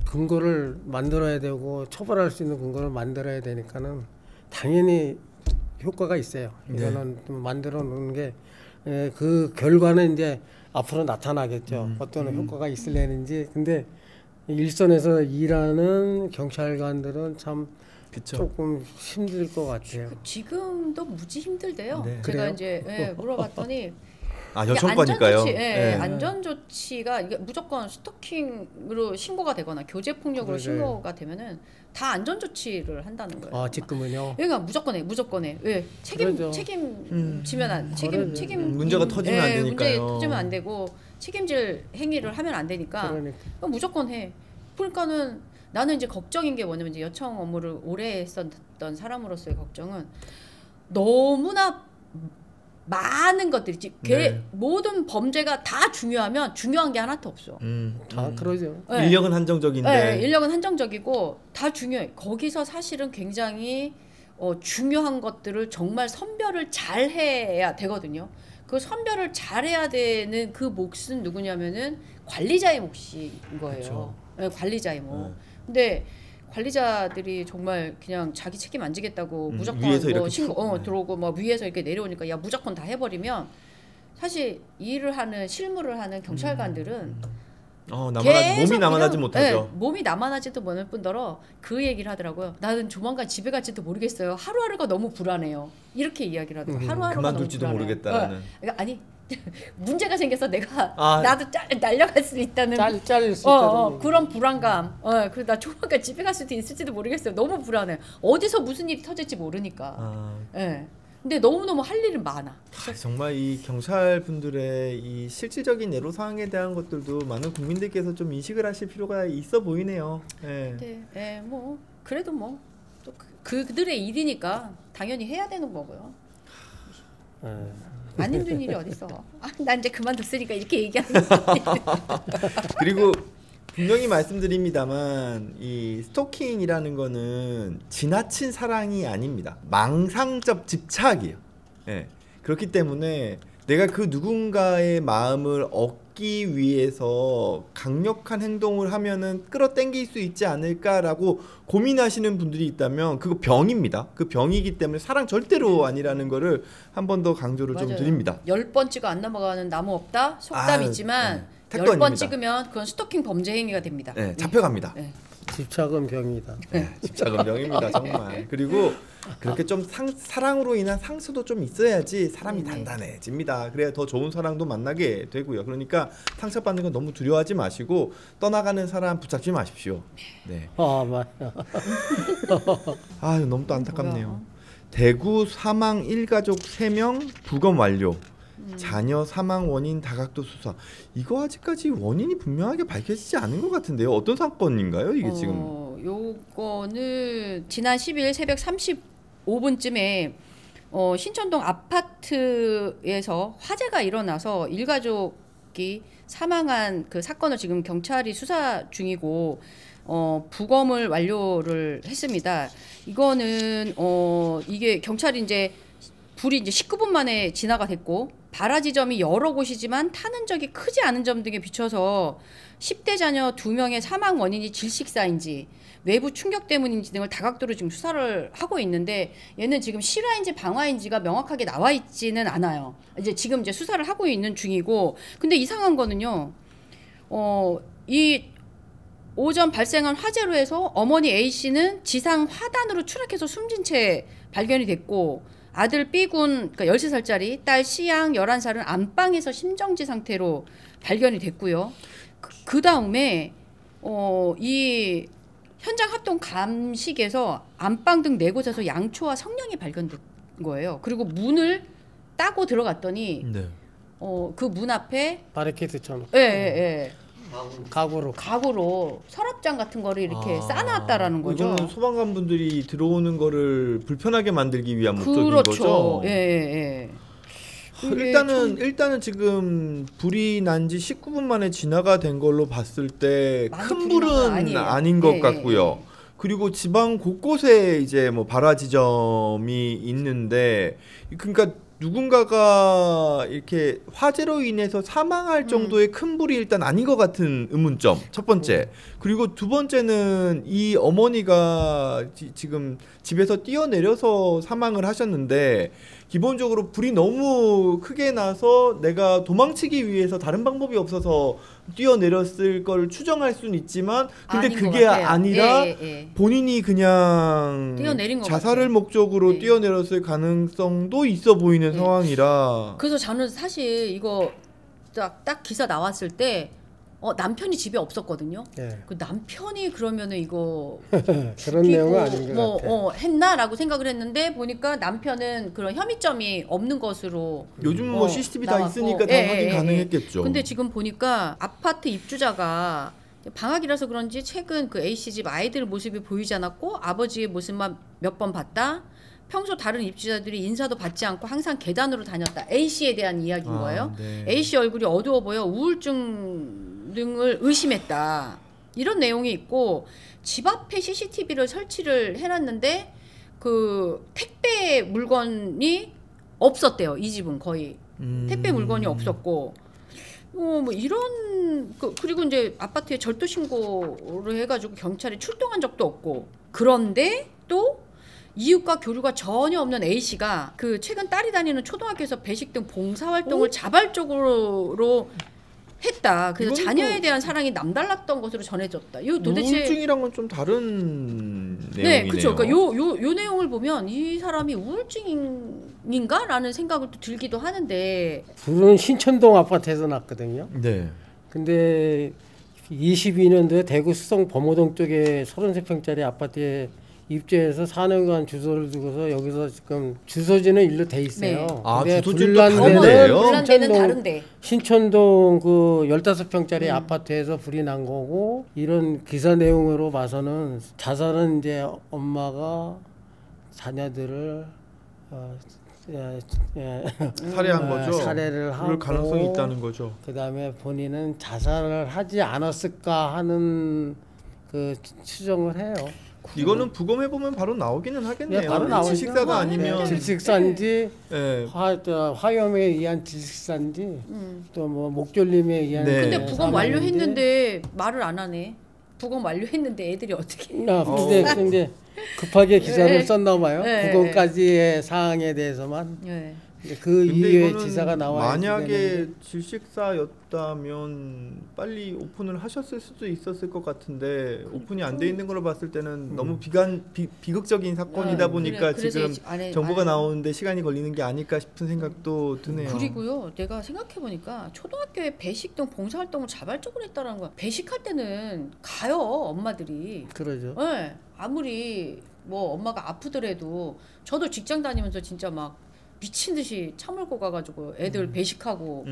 근거를 만들어야 되고 처벌할 수 있는 근거를 만들어야 되니까는 당연히 효과가 있어요. 이거는 좀 만들어 놓는 게 그 결과는 이제 앞으로 나타나겠죠. 어떤 효과가 있을려는지. 근데 일선에서 일하는 경찰관들은 참 그쵸. 조금 힘들 것 같아요. 지금도 무지 힘들대요. 네. 제가 그래요? 이제 물어봤더니 여청과니까요. 안전 조치가 이게 무조건 스토킹으로 신고가 되거나 교제 폭력으로 신고가 되면은 다 안전 조치를 한다는 거예요. 아, 지금은요? 그러니까 무조건 해. 왜 책임지면 안 책임 문제가 터지면 안 되니까요. 문제 터지면 안 되고 책임질 행위를 하면 안 되니까 그럼 무조건 해. 그러니까는 나는 이제 걱정인 게 뭐냐면 이제 여청 업무를 오래 했었던 사람으로서의 걱정은 너무나 많은 것들이 모든 범죄가 다 중요하면 중요한 게 하나도 없어. 다 그러죠. 네. 인력은 한정적인데. 네, 인력은 한정적이고 다 중요해. 거기서 사실은 굉장히 중요한 것들을 정말 선별을 잘 해야 되거든요. 그 선별을 잘 해야 되는 그 몫은 누구냐면은 관리자의 몫인 거예요. 네, 관리자의 몫. 근데 관리자들이 정말 그냥 자기 책임 안 지겠다고 무조건 위에서 뭐 신고 들어오고 뭐 위에서 이렇게 내려오니까 야 무조건 다 해버리면 사실 일을 하는 실무를 하는 경찰관들은 몸이 남아나지 못하죠. 네, 몸이 남아나지도 못할 뿐더러 그 얘기를 하더라고요. 나는 조만간 집에 갈지도 모르겠어요. 하루하루가 너무 불안해요. 이렇게 이야기를 하더라고요. 하루하루가 그만둘지도 너무 모르겠다라는. 그러니까 아니 문제가 생겨서 내가 나도 날려갈 수 있다는 잘릴 수 있다는 그런 불안감. 그래서 나 조만간 집에 갈 수도 있을지도 모르겠어요. 너무 불안해. 어디서 무슨 일이 터질지 모르니까. 근데 너무너무 할 일은 많아. 정말 이 경찰분들의 이 실질적인 애로사항에 대한 것들도 많은 국민들께서 좀 인식을 하실 필요가 있어 보이네요. 뭐 그래도 뭐 또 그들의 일이니까 당연히 해야 되는 거고요. 안 힘든 일이 어딨어. 난 이제 그만뒀으니까 이렇게 얘기하는 그리고 분명히 말씀드립니다만 이 스토킹이라는 거는 지나친 사랑이 아닙니다. 망상적 집착이에요. 그렇기 때문에 내가 그 누군가의 마음을 얻기 위해서 강력한 행동을 하면은 끌어당길 수 있지 않을까라고 고민하시는 분들이 있다면 그거 병입니다. 그 병이기 때문에 사랑 절대로 아니라는 거를 한 번 더 강조를 좀 드립니다. 10번 찍어 안 넘어가는 나무 없다? 속담이지만 10번 찍으면 그건 스토킹 범죄 행위가 됩니다. 잡혀갑니다. 집착은 병이다. 집착은 병입니다. 정말. 그리고 그렇게 좀 사랑으로 인한 상처도 좀 있어야지 사람이 단단해집니다. 그래야 더 좋은 사랑도 만나게 되고요. 그러니까 상처받는 건 너무 두려워하지 마시고 떠나가는 사람 붙잡지 마십시오. 맞아. 너무 또 안타깝네요. 대구 사망 일가족 3명 부검 완료. 자녀 사망 원인 다각도 수사. 이거 아직까지 원인이 분명하게 밝혀지지 않은 것 같은데요. 어떤 사건인가요? 이게 지금? 요거는 지난 10일 새벽 35분쯤에 신천동 아파트에서 화재가 일어나서 일가족이 사망한 그 사건을 지금 경찰이 수사 중이고 부검을 완료를 했습니다. 이거는 이게 경찰이 이제 불이 이제 19분 만에 진화가 됐고 발화 지점이 여러 곳이지만 타는 적이 크지 않은 점 등에 비춰서 10대 자녀 2명의 사망 원인이 질식사인지 외부 충격 때문인지 등을 다각도로 지금 수사를 하고 있는데 얘는 지금 실화인지 방화인지가 명확하게 나와 있지는 않아요. 지금 이제 수사를 하고 있는 중이고 근데 이상한 거는요. 이 오전 발생한 화재로 해서 어머니 A씨는 지상 화단으로 추락해서 숨진 채 발견이 됐고 아들 B군 그러니까 13살짜리 딸 C양 11살은 안방에서 심정지 상태로 발견이 됐고요. 그 다음에 이 현장 합동 감식에서 안방 등 4곳에서 양초와 성냥이 발견된 거예요. 그리고 문을 따고 들어갔더니 그 문 앞에 바리케이트처럼 가구로 서랍장 같은 거를 이렇게 쌓아놨다라는 거죠. 이거는 소방관 분들이 들어오는 거를 불편하게 만들기 위한 목적인 거죠. 일단은 지금 불이 난 지 19분 만에 진화가 된 걸로 봤을 때 큰 불은 아닌 것 같고요. 그리고 지방 곳곳에 이제 뭐 발화 지점이 있는데 그러니까 누군가가 이렇게 화재로 인해서 사망할 정도의 큰 불이 일단 아닌 것 같은 의문점 첫 번째. 그리고 두 번째는 이 어머니가 지금 집에서 뛰어내려서 사망을 하셨는데 기본적으로 불이 너무 크게 나서 내가 도망치기 위해서 다른 방법이 없어서 뛰어내렸을 걸 추정할 수는 있지만 근데 그게 아니라 본인이 그냥 뛰어내린 것 자살을 목적으로 뛰어내렸을 가능성도 있어 보이는 상황이라. 그래서 저는 사실 이거 딱 기사 나왔을 때 남편이 집에 없었거든요. 그 남편이 그러면은 이거 그런 내용은 아닌 것 같아. 했나라고 생각을 했는데 보니까 남편은 그런 혐의점이 없는 것으로 요즘 뭐 CCTV 다 있으니까 다 확인 가능했겠죠. 근데 지금 보니까 아파트 입주자가 방학이라서 그런지 최근 그 A 씨 집 아이들 모습이 보이지 않았고 아버지의 모습만 몇 번 봤다. 평소 다른 입주자들이 인사도 받지 않고 항상 계단으로 다녔다. A 씨에 대한 이야기인 거예요. A 씨 얼굴이 어두워 보여 우울증 등을 의심했다. 이런 내용이 있고 집 앞에 CCTV를 설치를 해놨는데 그 택배 물건이 없었대요. 이 집은 거의 택배 물건이 없었고 뭐 이런 그리고 이제 아파트에 절도 신고를 해가지고 경찰이 출동한 적도 없고 그런데 또 이웃과 교류가 전혀 없는 A 씨가 그 최근 딸이 다니는 초등학교에서 배식 등 봉사활동을 자발적으로 했다. 그래서 자녀에 대한 사랑이 남달랐던 것으로 전해졌다. 이거 도대체 우울증이랑은 좀 다른 내용이네요. 그렇죠. 그러니까 요 내용을 보면 이 사람이 우울증인가라는 생각을 또 들기도 하는데 불은 신천동 아파트에서 났거든요. 네. 근데 22년도에 대구 수성 범호동 쪽에 33평짜리 아파트에 입주해서 4년간 주소를 두고서 여기서 지금 주소지는 일로 돼 있어요. 주소지도 다른데요? 불난 데는 다른데. 신천동 그 15평짜리 아파트에서 불이 난 거고 이런 기사 내용으로 봐서는 자살은 이제 엄마가 자녀들을 살해한 거죠. 살해를 하고 그럴 가능성이 있다는 거죠. 그다음에 본인은 자살을 하지 않았을까 하는 그 추정을 해요. 이거는 부검해 보면 바로 나오기는 하겠네요. 바로 나오죠. 질식사가 아니면 질식사인지 화염에 의한 질식사인지 또 뭐 목졸림에 의한. 근데 부검 완료했는데 말을 안 하네. 부검 완료했는데 애들이 어떻게? 근데 급하게 기사를 썼나 봐요. 부검까지의 사항에 대해서만. 그 이후에 기사가 나와야 만약에 질식사였다면 빨리 오픈을 하셨을 수도 있었을 것 같은데 오픈이 안 돼 있는 걸로 봤을 때는 너무 비극적인 사건이다 보니까 지금 정보가 나오는데 시간이 걸리는 게 아닐까 싶은 생각도 드네요. 그리고요, 내가 생각해 보니까 초등학교에 배식 등 봉사활동을 자발적으로 했다는 거야. 배식할 때는 가요, 엄마들이. 그러죠. 네, 아무리 뭐 엄마가 아프더라도 저도 직장 다니면서 진짜 막 미친 듯이 차 몰고 가가지고 애들 배식하고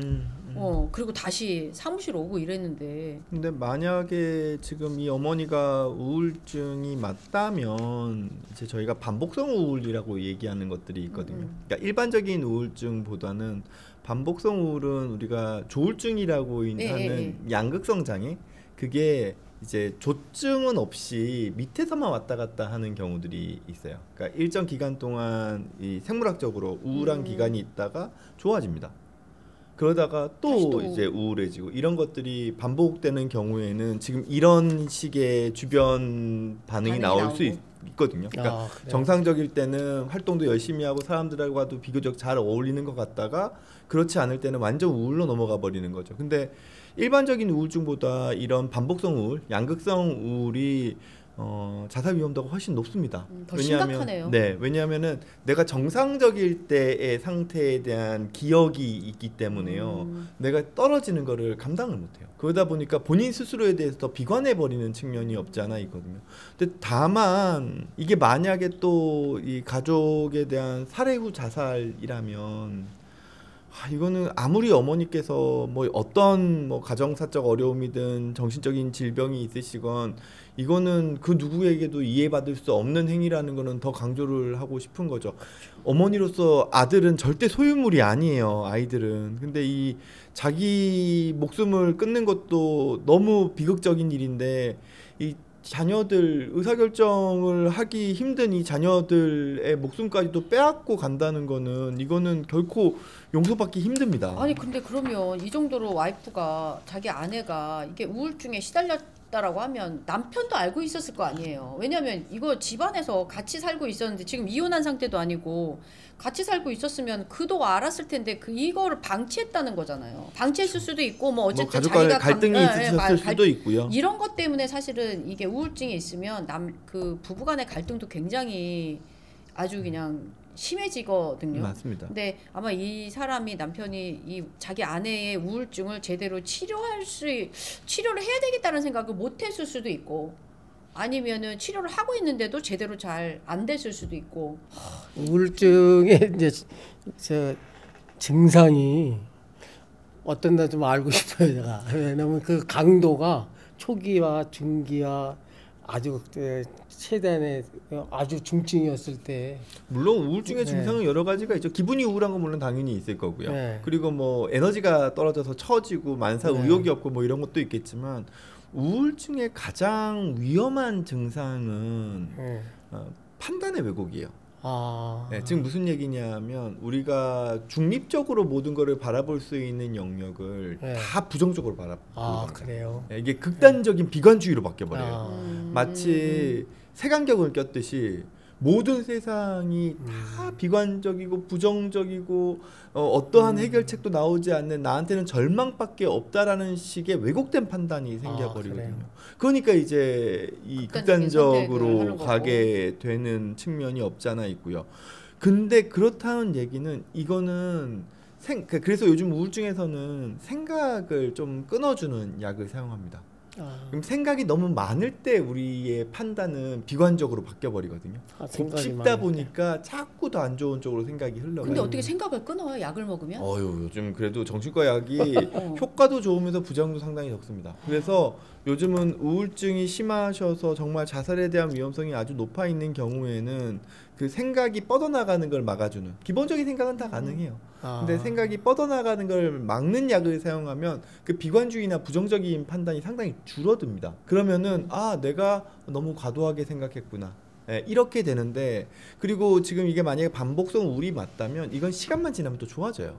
그리고 다시 사무실 오고 이랬는데. 근데 만약에 지금 이 어머니가 우울증이 맞다면 이제 저희가 반복성 우울이라고 얘기하는 것들이 있거든요. 그러니까 일반적인 우울증보다는 반복성 우울은 우리가 조울증이라고 하는 양극성 장애, 그게 이제 조증은 없이 밑에서만 왔다 갔다 하는 경우들이 있어요. 그러니까 일정 기간 동안 이 생물학적으로 우울한 기간이 있다가 좋아집니다. 그러다가 또 이제 우울해지고 이런 것들이 반복되는 경우에는 지금 이런 식의 주변 반응이 나올 수 있거든요. 그러니까 정상적일 때는 활동도 열심히 하고 사람들하고도 비교적 잘 어울리는 것 같다가 그렇지 않을 때는 완전 우울로 넘어가 버리는 거죠. 근데 일반적인 우울증보다 이런 반복성 우울, 양극성 우울이 자살 위험도가 훨씬 높습니다. 더 심각하네요. 왜냐하면은 내가 정상적일 때의 상태에 대한 기억이 있기 때문에요. 내가 떨어지는 거를 감당을 못해요. 그러다 보니까 본인 스스로에 대해서 더 비관해 버리는 측면이 없지 않아 있거든요. 근데 다만 이게 만약에 또 이 가족에 대한 살해 후 자살이라면 이거는 아무리 어머니께서 뭐 어떤 뭐 가정사적 어려움이든 정신적인 질병이 있으시건 이거는 그 누구에게도 이해받을 수 없는 행위라는 거는 더 강조를 하고 싶은 거죠. 어머니로서 아들은 절대 소유물이 아니에요. 아이들은. 근데 이 자기 목숨을 끊는 것도 너무 비극적인 일인데 이 자녀들 의사결정을 하기 힘든 이 자녀들의 목숨까지도 빼앗고 간다는 거는 이거는 결코 용서받기 힘듭니다. 아니 근데 그러면 이 정도로 와이프가 자기 아내가 이게 우울증에 시달렸다 없다라고 하면 남편도 알고 있었을 거 아니에요. 왜냐하면 이거 집안에서 같이 살고 있었는데 지금 이혼한 상태도 아니고 같이 살고 있었으면 그도 알았을 텐데 이거를 방치했다는 거잖아요. 방치했을 수도 있고 뭐 어쨌든 가족 간의 자기가 갈등이 있으셨을 수도 있고요. 이런 것 때문에 사실은 이게 우울증이 있으면 그 부부 간의 갈등도 굉장히 아주 그냥 심해지거든요. 맞습니다. 근데 아마 이 사람이 남편이 이 자기 아내의 우울증을 제대로 치료를 해야 되겠다는 생각을 못 했을 수도 있고 아니면은 치료를 하고 있는데도 제대로 잘 안 됐을 수도 있고. 우울증의 이제 저 증상이 어떤가 좀 알고 싶어요, 제가. 왜냐면 그 강도가 초기와 중기와 아주 최대한의 아주 중증이었을 때 물론 우울증의 증상은 여러 가지가 있죠. 기분이 우울한 건 물론 당연히 있을 거고요. 네. 그리고 뭐 에너지가 떨어져서 처지고 만사 의욕이 없고 뭐 이런 것도 있겠지만 우울증의 가장 위험한 증상은 판단의 왜곡이에요. 네, 지금 무슨 얘기냐면 우리가 중립적으로 모든 거를 바라볼 수 있는 영역을 다 부정적으로 바라보고 그래요? 네, 이게 극단적인 비관주의로 바뀌어버려요. 마치 색안경을 꼈듯이 모든 세상이 다 비관적이고 부정적이고 어떠한 해결책도 나오지 않는 나한테는 절망밖에 없다라는 식의 왜곡된 판단이 생겨버리거든요. 그러니까 이제 이 극단적으로 가게 되는 측면이 없잖아 있고요. 근데 그렇다는 얘기는 이거는 그래서 요즘 우울증에서는 생각을 좀 끊어주는 약을 사용합니다. 그럼 생각이 너무 많을 때 우리의 판단은 비관적으로 바뀌어버리거든요. 곱씹다 보니까 자꾸 더 안 좋은 쪽으로 생각이 흘러가요. 근데 어떻게 생각을 끊어요? 약을 먹으면? 요즘 그래도 정신과 약이 효과도 좋으면서 부작용도 상당히 적습니다. 그래서 요즘은 우울증이 심하셔서 정말 자살에 대한 위험성이 아주 높아 있는 경우에는 그 생각이 뻗어나가는 걸 막아주는 기본적인 생각은 다 가능해요. 근데 생각이 뻗어나가는 걸 막는 약을 사용하면 그 비관주의나 부정적인 판단이 상당히 줄어듭니다. 그러면은 내가 너무 과도하게 생각했구나. 네, 이렇게 되는데 그리고 지금 이게 만약에 반복성 우울이 맞다면 이건 시간만 지나면 또 좋아져요.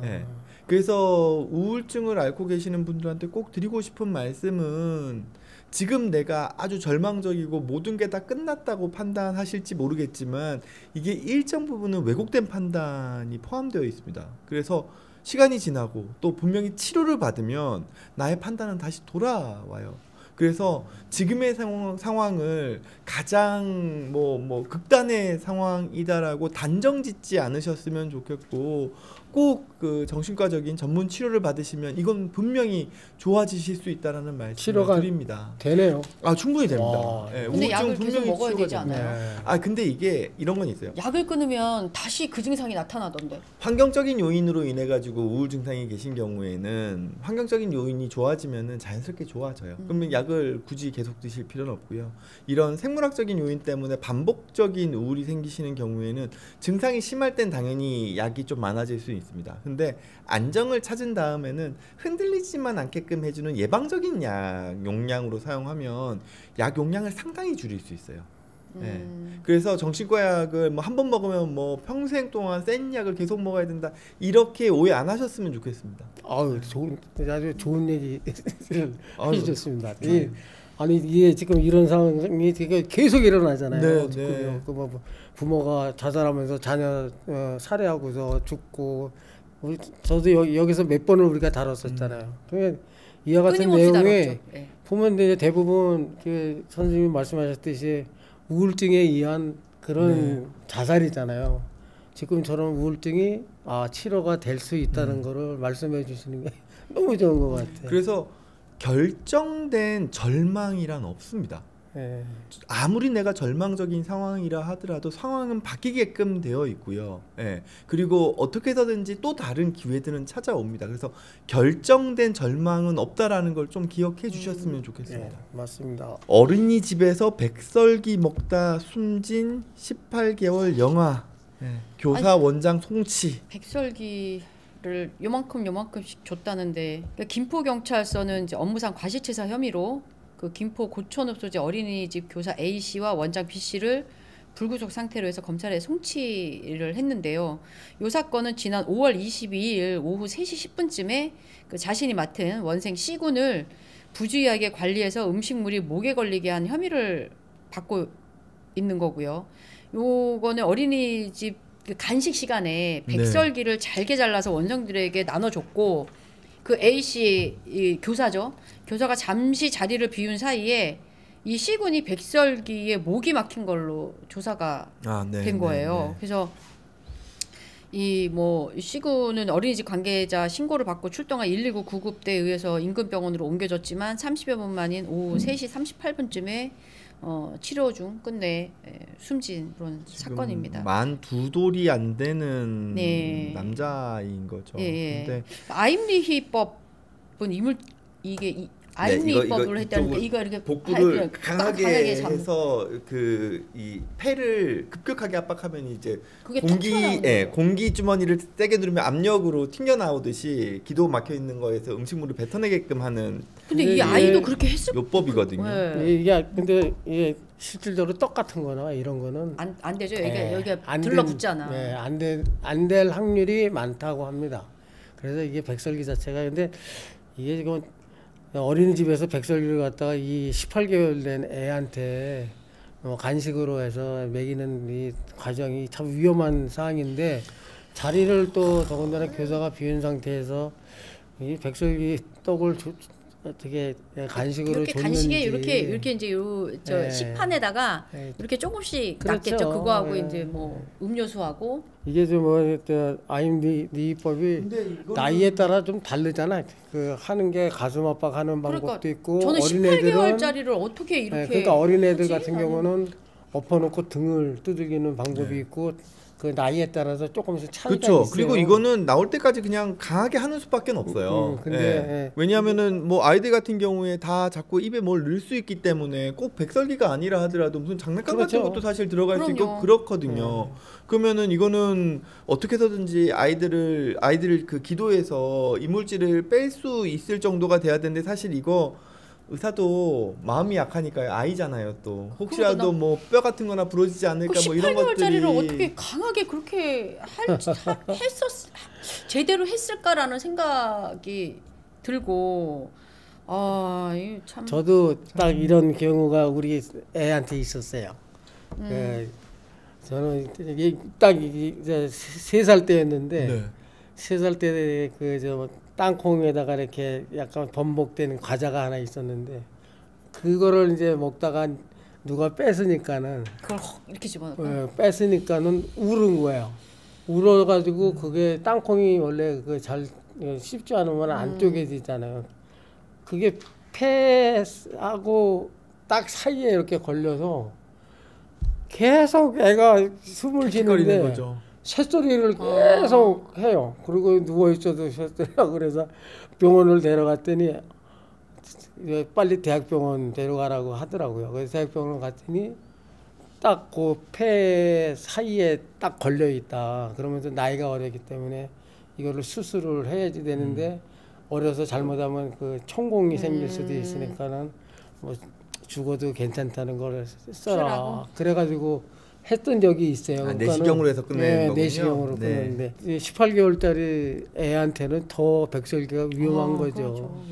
네. 그래서 우울증을 앓고 계시는 분들한테 꼭 드리고 싶은 말씀은 지금 내가 아주 절망적이고 모든 게 다 끝났다고 판단하실지 모르겠지만 이게 일정 부분은 왜곡된 판단이 포함되어 있습니다. 그래서 시간이 지나고 또 분명히 치료를 받으면 나의 판단은 다시 돌아와요. 그래서 지금의 상황을 가장 뭐 극단의 상황이다라고 단정짓지 않으셨으면 좋겠고 꼭 그 정신과적인 전문 치료를 받으시면 이건 분명히 좋아지실 수 있다라는 말씀을 드립니다. 되네요. 충분히 됩니다. 네, 근데 약을 계속 먹어야 되지 않아요? 근데 이게 이런 건 있어요. 약을 끊으면 다시 그 증상이 나타나던데. 환경적인 요인으로 인해 가지고 우울 증상이 계신 경우에는 환경적인 요인이 좋아지면은 자연스럽게 좋아져요. 그러면 약을 굳이 계속 드실 필요는 없고요. 이런 생물학적인 요인 때문에 반복적인 우울이 생기시는 경우에는 증상이 심할 땐 당연히 약이 좀 많아질 수 있습니다. 근데 안정을 찾은 다음에는 흔들리지만 않게끔 해주는 예방적인 약 용량으로 사용하면 약 용량을 상당히 줄일 수 있어요. 네. 그래서 정신과 약을 뭐 한 번 먹으면 뭐 평생 동안 센 약을 계속 먹어야 된다 이렇게 오해 안 하셨으면 좋겠습니다. 아주 좋은 얘기 해주셨습니다. 아니 이게 지금 이런 상황이 되게 계속 일어나잖아요. 네. 그 뭐 부모가 자살하면서 자녀 살해하고서 죽고 저도 여기서 몇 번을 우리가 다뤘었잖아요. 그러니까 이와 같은 내용에 보면 이제 대부분 그 선생님이 말씀하셨듯이 우울증에 의한 그런 자살이잖아요. 지금처럼 우울증이 치료가 될 수 있다는 거를 말씀해 주시는 게 너무 좋은 것 같아요. 그래서 결정된 절망이란 없습니다. 아무리 내가 절망적인 상황이라 하더라도 상황은 바뀌게끔 되어 있고요. 그리고 어떻게 해서든지 또 다른 기회들은 찾아옵니다. 그래서 결정된 절망은 없다라는 걸 좀 기억해 주셨으면 좋겠습니다. 맞습니다. 어린이집에서 백설기 먹다 숨진 18개월 영아. 교사 원장 송치. 백설기를 요만큼씩 줬다는데 그러니까 김포경찰서는 이제 업무상 과실치사 혐의로 그 김포 고촌읍소재 어린이집 교사 A 씨와 원장 B 씨를 불구속 상태로 해서 검찰에 송치를 했는데요. 이 사건은 지난 5월 22일 오후 3시 10분쯤에 그 자신이 맡은 원생 C군을 부주의하게 관리해서 음식물이 목에 걸리게 한 혐의를 받고 있는 거고요. 요거는 어린이집 그 간식 시간에 백설기를 잘게 잘라서 원생들에게 나눠줬고 그 A씨 이 교사죠. 교사가 잠시 자리를 비운 사이에 이 C군이 백설기에 목이 막힌 걸로 조사가 된 거예요. 그래서 이 뭐 C군은 어린이집 관계자 신고를 받고 출동한 119 구급대에 의해서 인근병원으로 옮겨졌지만 30여 분 만인 오후 3시 38분쯤에 치료 중 끝내 숨진 그런 사건입니다. 만 2돌이 안 되는 남자인 거죠. 근데 아임리히법은 이게 아임리법을 했다니까 이거 이렇게 복부를 강하게 해서 그 이 폐를 급격하게 압박하면 이제 공기 주머니를 세게 누르면 압력으로 튕겨 나오듯이 기도 막혀 있는 거에서 음식물을 뱉어내게끔 하는. 근데 이 아이도 그렇게 했을 요법이거든요. 이게 근데 이게 실질적으로 떡 같은 거나 이런 거는 안 되죠. 여기가 들러붙잖아. 안 될 확률이 많다고 합니다. 그래서 이게 백설기 자체가 근데 이게 지금 어린이집에서 백설기를 갖다가 이 18개월 된 애한테 간식으로 해서 먹이는 이 과정이 참 위험한 사항인데 자리를 또 더군다나 교사가 비운 상태에서 이 백설기 떡을 어떻게 간식으로 이렇게 줬는지 간식에 이렇게 이제 저 식판에다가 이렇게 조금씩 놨겠죠. 그거하고 이제 뭐 음료수하고 이게 좀 아임리법이 나이에 따라 좀 다르잖아. 그 하는 게 가슴 압박하는 방법도 있고 저는 어린애들은 18개월짜리를 어떻게 이렇게 그러니까 어린애들 같은 경우는 엎어놓고 등을 두들기는 방법이 있고 그 나이에 따라서 조금씩 차이가 있어요. 그리고 이거는 나올 때까지 그냥 강하게 하는 수밖에 없어요. 근데 왜냐하면은 뭐 아이들 같은 경우에 다 자꾸 입에 뭘 넣을 수 있기 때문에 꼭 백설기가 아니라 하더라도 무슨 장난감 같은 것도 사실 들어갈 수 있고 그렇거든요. 그러면은 이거는 어떻게 해서든지 아이들을 그 기도에서 이물질을 뺄 수 있을 정도가 돼야 되는데 사실 이거 의사도 마음이 약하니까요. 아이잖아요. 또 혹시라도 뭐 뼈 같은 거나 부러지지 않을까 뭐 이런 것들이 18개월짜리를 어떻게 강하게 그렇게 제대로 했을까라는 생각이 들고 이거 참 저도 딱 이런 경우가 우리 애한테 있었어요. 저는 딱 3살 때였는데 3살 때 그 땅콩에다가 이렇게 약간 번복되는 과자가 하나 있었는데 그거를 이제 먹다가 누가 뺏으니까는 그걸 이렇게 집어넣고 뺏으니까는 울은 거예요. 울어가지고 그게 땅콩이 원래 그 잘 씹지 않으면 안 쪼개지잖아요. 그게 폐하고 딱 사이에 이렇게 걸려서 계속 애가 숨을 쉬는데 새소리를 계속 해요. 그리고 누워있어도 새소리라 그래서 병원을 데려갔더니 빨리 대학병원 데려가라고 하더라고요. 그래서 대학병원 갔더니 딱 그 폐 사이에 딱 걸려있다. 그러면서 나이가 어리기 때문에 이거를 수술을 해야지 되는데 어려서 잘못하면 그 천공이 생길 수도 있으니까는 뭐 죽어도 괜찮다는 걸 써라. 그래가지고 했던 적이 있어요. 내시경으로 해서 끝내는 거군요. 내시경으로 끝내는데 18개월짜리 애한테는 더 백설기가 위험한 거죠.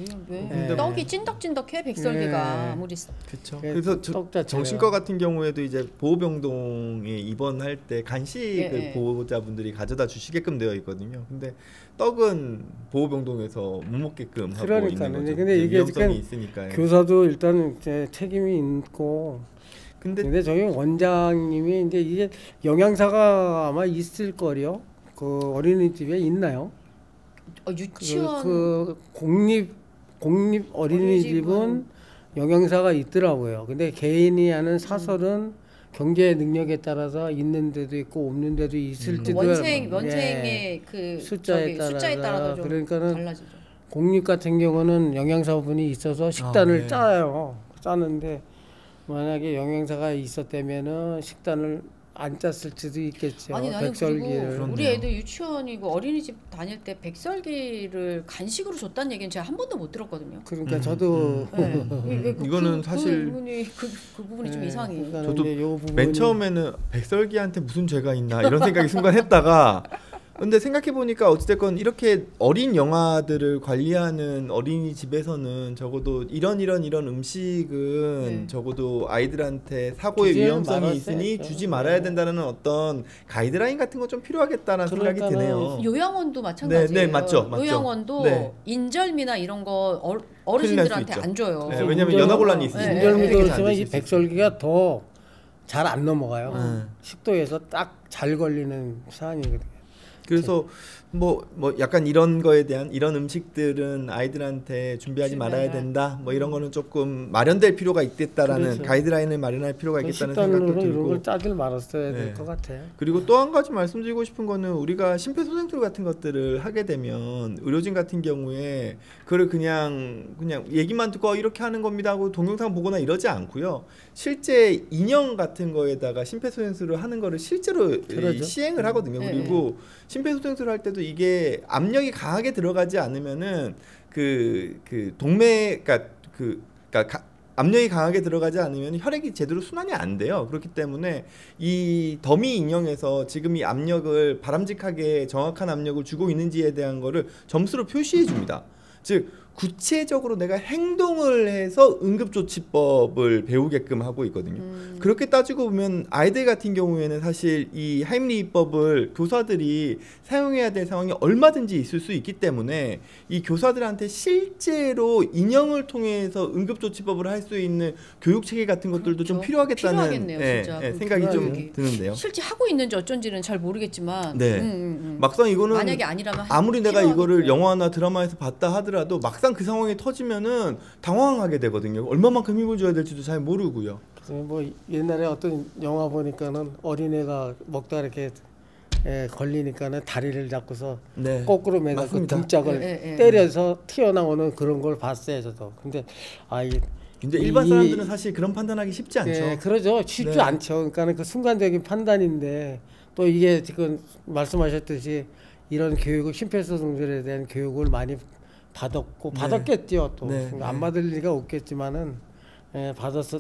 떡이 찐덕찐덕해 백설기가 아무리. 그렇죠. 그래서 정신과 같은 경우에도 이제 보호병동에 입원할 때 간식을 보호자분들이 가져다 주시게끔 되어 있거든요. 근데 떡은 보호병동에서 못 먹게끔 하고 있는 거죠. 근데 이게 위험성이 있으니까요. 교사도 일단 이제 책임이 있고. 근데 저희 원장님이 이제 이게 영양사가 아마 있을 거요. 그 어린이집에 있나요? 유치원 그 공립 어린이집은 영양사가 있더라고요. 근데 개인이 하는 사설은 경제 능력에 따라서 있는 데도 있고 없는 데도 있을지도 원생의 그 숫자에 따라서 좀 그러니까는 달라지죠. 공립 같은 경우는 영양사분이 있어서 식단을 짜요. 짜는데 만약에 영양사가 있었다면은 식단을 안 짰을 수도 있겠죠. 아니 나는 백설기를. 그리고 우리 애들 유치원이고 어린이집 다닐 때 백설기를 간식으로 줬다는 얘기는 제가 한 번도 못 들었거든요. 그러니까 저도 이거는 사실 그 부분이 좀 이상해. 저도 맨 처음에는 백설기한테 무슨 죄가 있나 이런 생각이 순간 했다가 근데 생각해 보니까 어찌됐건 이렇게 어린 영화들을 관리하는 어린이집에서는 적어도 이런 음식은 네. 적어도 아이들한테 사고의 위험성이 있으니 주지 말아야 된다는 어떤 가이드라인 같은 거 좀 필요하겠다는 생각이 드네요. 요양원도 마찬가지예요. 네, 맞죠. 요양원도 네. 인절미나 이런 거 어르신들한테 안 줘요. 네, 왜냐면 연화곤란이 있으니까. 인절미도 그렇지만 이 백설기가 더 잘 안 넘어가요. 식도에서 딱 잘 걸리는 사안이거든요. 그래서 뭐 약간 이런 거에 대한 이런 음식들은 아이들한테 준비하지 말아야 된다. 뭐 이런 거는 조금 마련될 필요가 있겠다라는 그렇죠. 가이드라인을 마련할 필요가 있겠다는 생각도 이런 들고. 걸 짜질 말았어야 될 네. 것 같아요. 그리고 또 한 가지 말씀드리고 싶은 거는 우리가 심폐소생술 같은 것들을 하게 되면 의료진 같은 경우에 그걸 그냥 얘기만 듣고 이렇게 하는 겁니다 하고 동영상 보거나 이러지 않고요. 실제 인형 같은 거에다가 심폐소생술을 하는 거를 실제로 시행을 하거든요. 그리고 심폐소생술을 할 때도 이게 압력이 강하게 들어가지 않으면은 압력이 강하게 들어가지 않으면 혈액이 제대로 순환이 안 돼요. 그렇기 때문에 이 더미 인형에서 지금 이 압력을 바람직하게 정확한 압력을 주고 있는지에 대한 거를 점수로 표시해 줍니다. 즉 구체적으로 내가 행동을 해서 응급조치법을 배우게끔 하고 있거든요. 그렇게 따지고 보면 아이들 같은 경우에는 사실 이 하임리히법을 교사들이 사용해야 될 상황이 얼마든지 있을 수 있기 때문에 이 교사들한테 실제로 인형을 통해서 응급조치법을 할 수 있는 교육체계 같은 것들도 좀 필요하겠다는 생각이 좀 드는데요. 실제 하고 있는지 어쩐지는 잘 모르겠지만 막상 이거는 만약에 아니라면 아무리 내가 이거를 영화나 드라마에서 봤다 하더라도 막상 그 상황이 터지면은 당황하게 되거든요. 얼마만큼 힘을 줘야 될지도 잘 모르고요. 뭐 옛날에 어떤 영화 보니까는 어린애가 먹다 이렇게 걸리니까는 다리를 잡고서 거꾸로 매서 그 등짝을 때려서 튀어나오는 그런 걸 봤어요, 저도. 근데 근데 일반 사람들은 사실 그런 판단하기 쉽지 않죠. 네, 그러죠. 쉽지 않죠. 그러니까는 그 순간적인 판단인데 또 이게 지금 말씀하셨듯이 이런 교육을 심폐소생술에 대한 교육을 많이 받았겠죠. 또 안 받을 리가 없겠지만은 받아서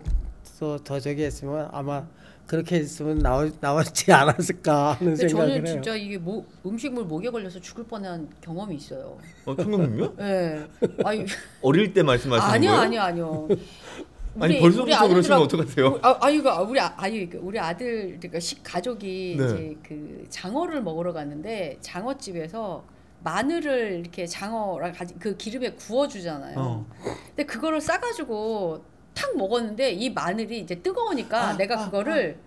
더 저기 했으면 아마 그렇게 했으면 나왔지 않았을까 하는 생각을 해요. 저는 진짜 이게 음식물 목에 걸려서 죽을 뻔한 경험이 있어요. 총각님요? 네. 어릴 때 말씀하시는 거예요? 아니요. 벌써부터 그러시면 어떡하세요? 우리 아들 그러니까 가족이 이제 그 장어를 먹으러 갔는데 장어집에서 마늘을 이렇게 장어랑 그 기름에 구워주잖아요. 근데 그거를 싸가지고 탁 먹었는데 이 마늘이 이제 뜨거우니까 내가 그거를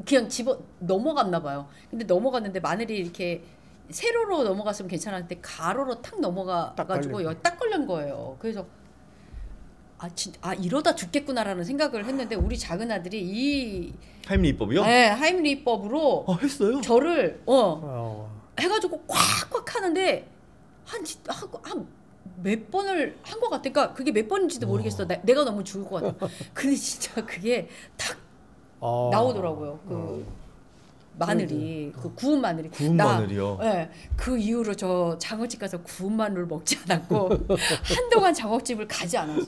그냥 집어 넘어갔나 봐요. 근데 넘어갔는데 마늘이 이렇게 세로로 넘어갔으면 괜찮았는데 가로로 탁 넘어가가지고 여기 딱 걸린 거예요. 그래서 이러다 죽겠구나라는 생각을 했는데 우리 작은 아들이 이 하임리히법이요? 네, 하임리히법으로 했어요? 저를 해가지고 콱콱 하는데 한 몇 번을 한 것 같아. 그러니까 그게 몇 번인지도 모르겠어. 내가 너무 죽을 것 같아. 근데 진짜 그게 탁 나오더라고요. 그 마늘이 그 구운 마늘이. 마늘이요? 네. 그 이후로 저 장어집 가서 구운 마늘 먹지 않았고 한동안 장어집을 가지 않았어.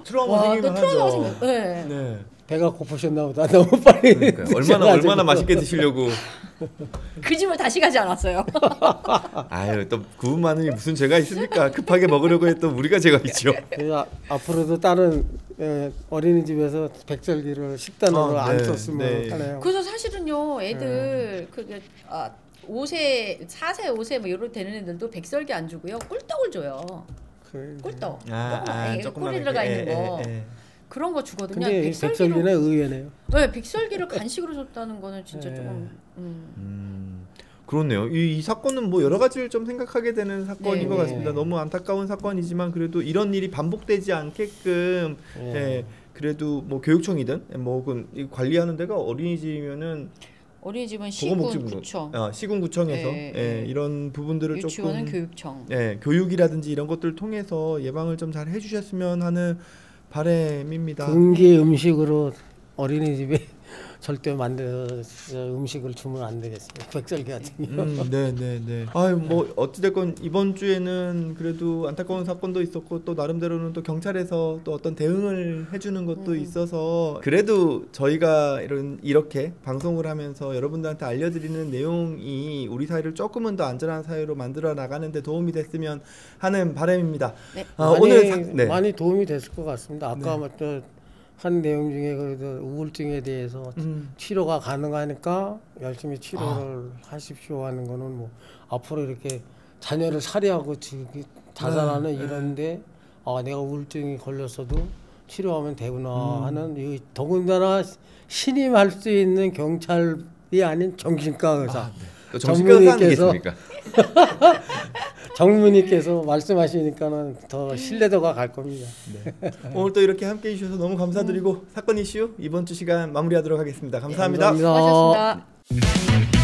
트라우마 생기면 하죠. 네. 배가 고프셨나 보다. 너무 빨리. 얼마나 맛있게 드시려고. 그 집을 다시 가지 않았어요. 또 구운 마늘이 무슨 죄가 있습니까? 급하게 먹으려고 했던 우리가 죄가 있죠. 앞으로도 다른 어린이집에서 백설기를 식단으로 안 썼으면 하네요. 그래서 사실은요, 애들 5세, 4세, 5세 뭐 이런 되는 애들도 백설기 안 주고요, 꿀떡을 줘요. 꿀떡. 꿀이 들어가 있는 거. 그런 거 주거든요. 근데 백설기는 의외네요. 네, 백설기를 간식으로 줬다는 거는 진짜 조금. 그렇네요. 이 사건은 뭐 여러 가지를 좀 생각하게 되는 사건인 것 같습니다. 너무 안타까운 사건이지만 그래도 이런 일이 반복되지 않게끔 그래도 뭐 교육청이든 뭐 관리하는 데가 어린이집이면은 어린이집은 시군구청, 시군구청에서 이런 부분들을 유치원은 조금 교육청, 교육이라든지 이런 것들을 통해서 예방을 좀 잘 해주셨으면 하는 바람입니다. 금기 음식으로 어린이집에 절대 만들어서 음식을 주면 안 되겠어요. 백설기 같은 경우. 네네네. 아유 뭐 어찌됐건 이번 주에는 그래도 안타까운 사건도 있었고 또 나름대로는 또 경찰에서 또 어떤 대응을 해주는 것도 있어서 그래도 저희가 이렇게 방송을 하면서 여러분들한테 알려드리는 내용이 우리 사회를 조금은 더 안전한 사회로 만들어 나가는데 도움이 됐으면 하는 바람입니다. 네. 오늘 많이 도움이 됐을 것 같습니다. 아까 한 내용 중에 그래도 우울증에 대해서 치료가 가능하니까 열심히 치료를 하십시오 하는 거는 뭐 앞으로 이렇게 자녀를 살해하고 자살하는 이런데 내가 우울증이 걸렸어도 치료하면 되구나 하는 이 더군다나 신임할 수 있는 경찰이 아닌 정신과 의사 또 정신과 의사 아니겠습니까? 정문님께서 말씀하시니까는 더 신뢰도가 갈 겁니다. 네. 오늘 또 이렇게 함께해 주셔서 너무 감사드리고 사건 이슈 이번 주 시간 마무리하도록 하겠습니다. 감사합니다. 수고하셨습니다.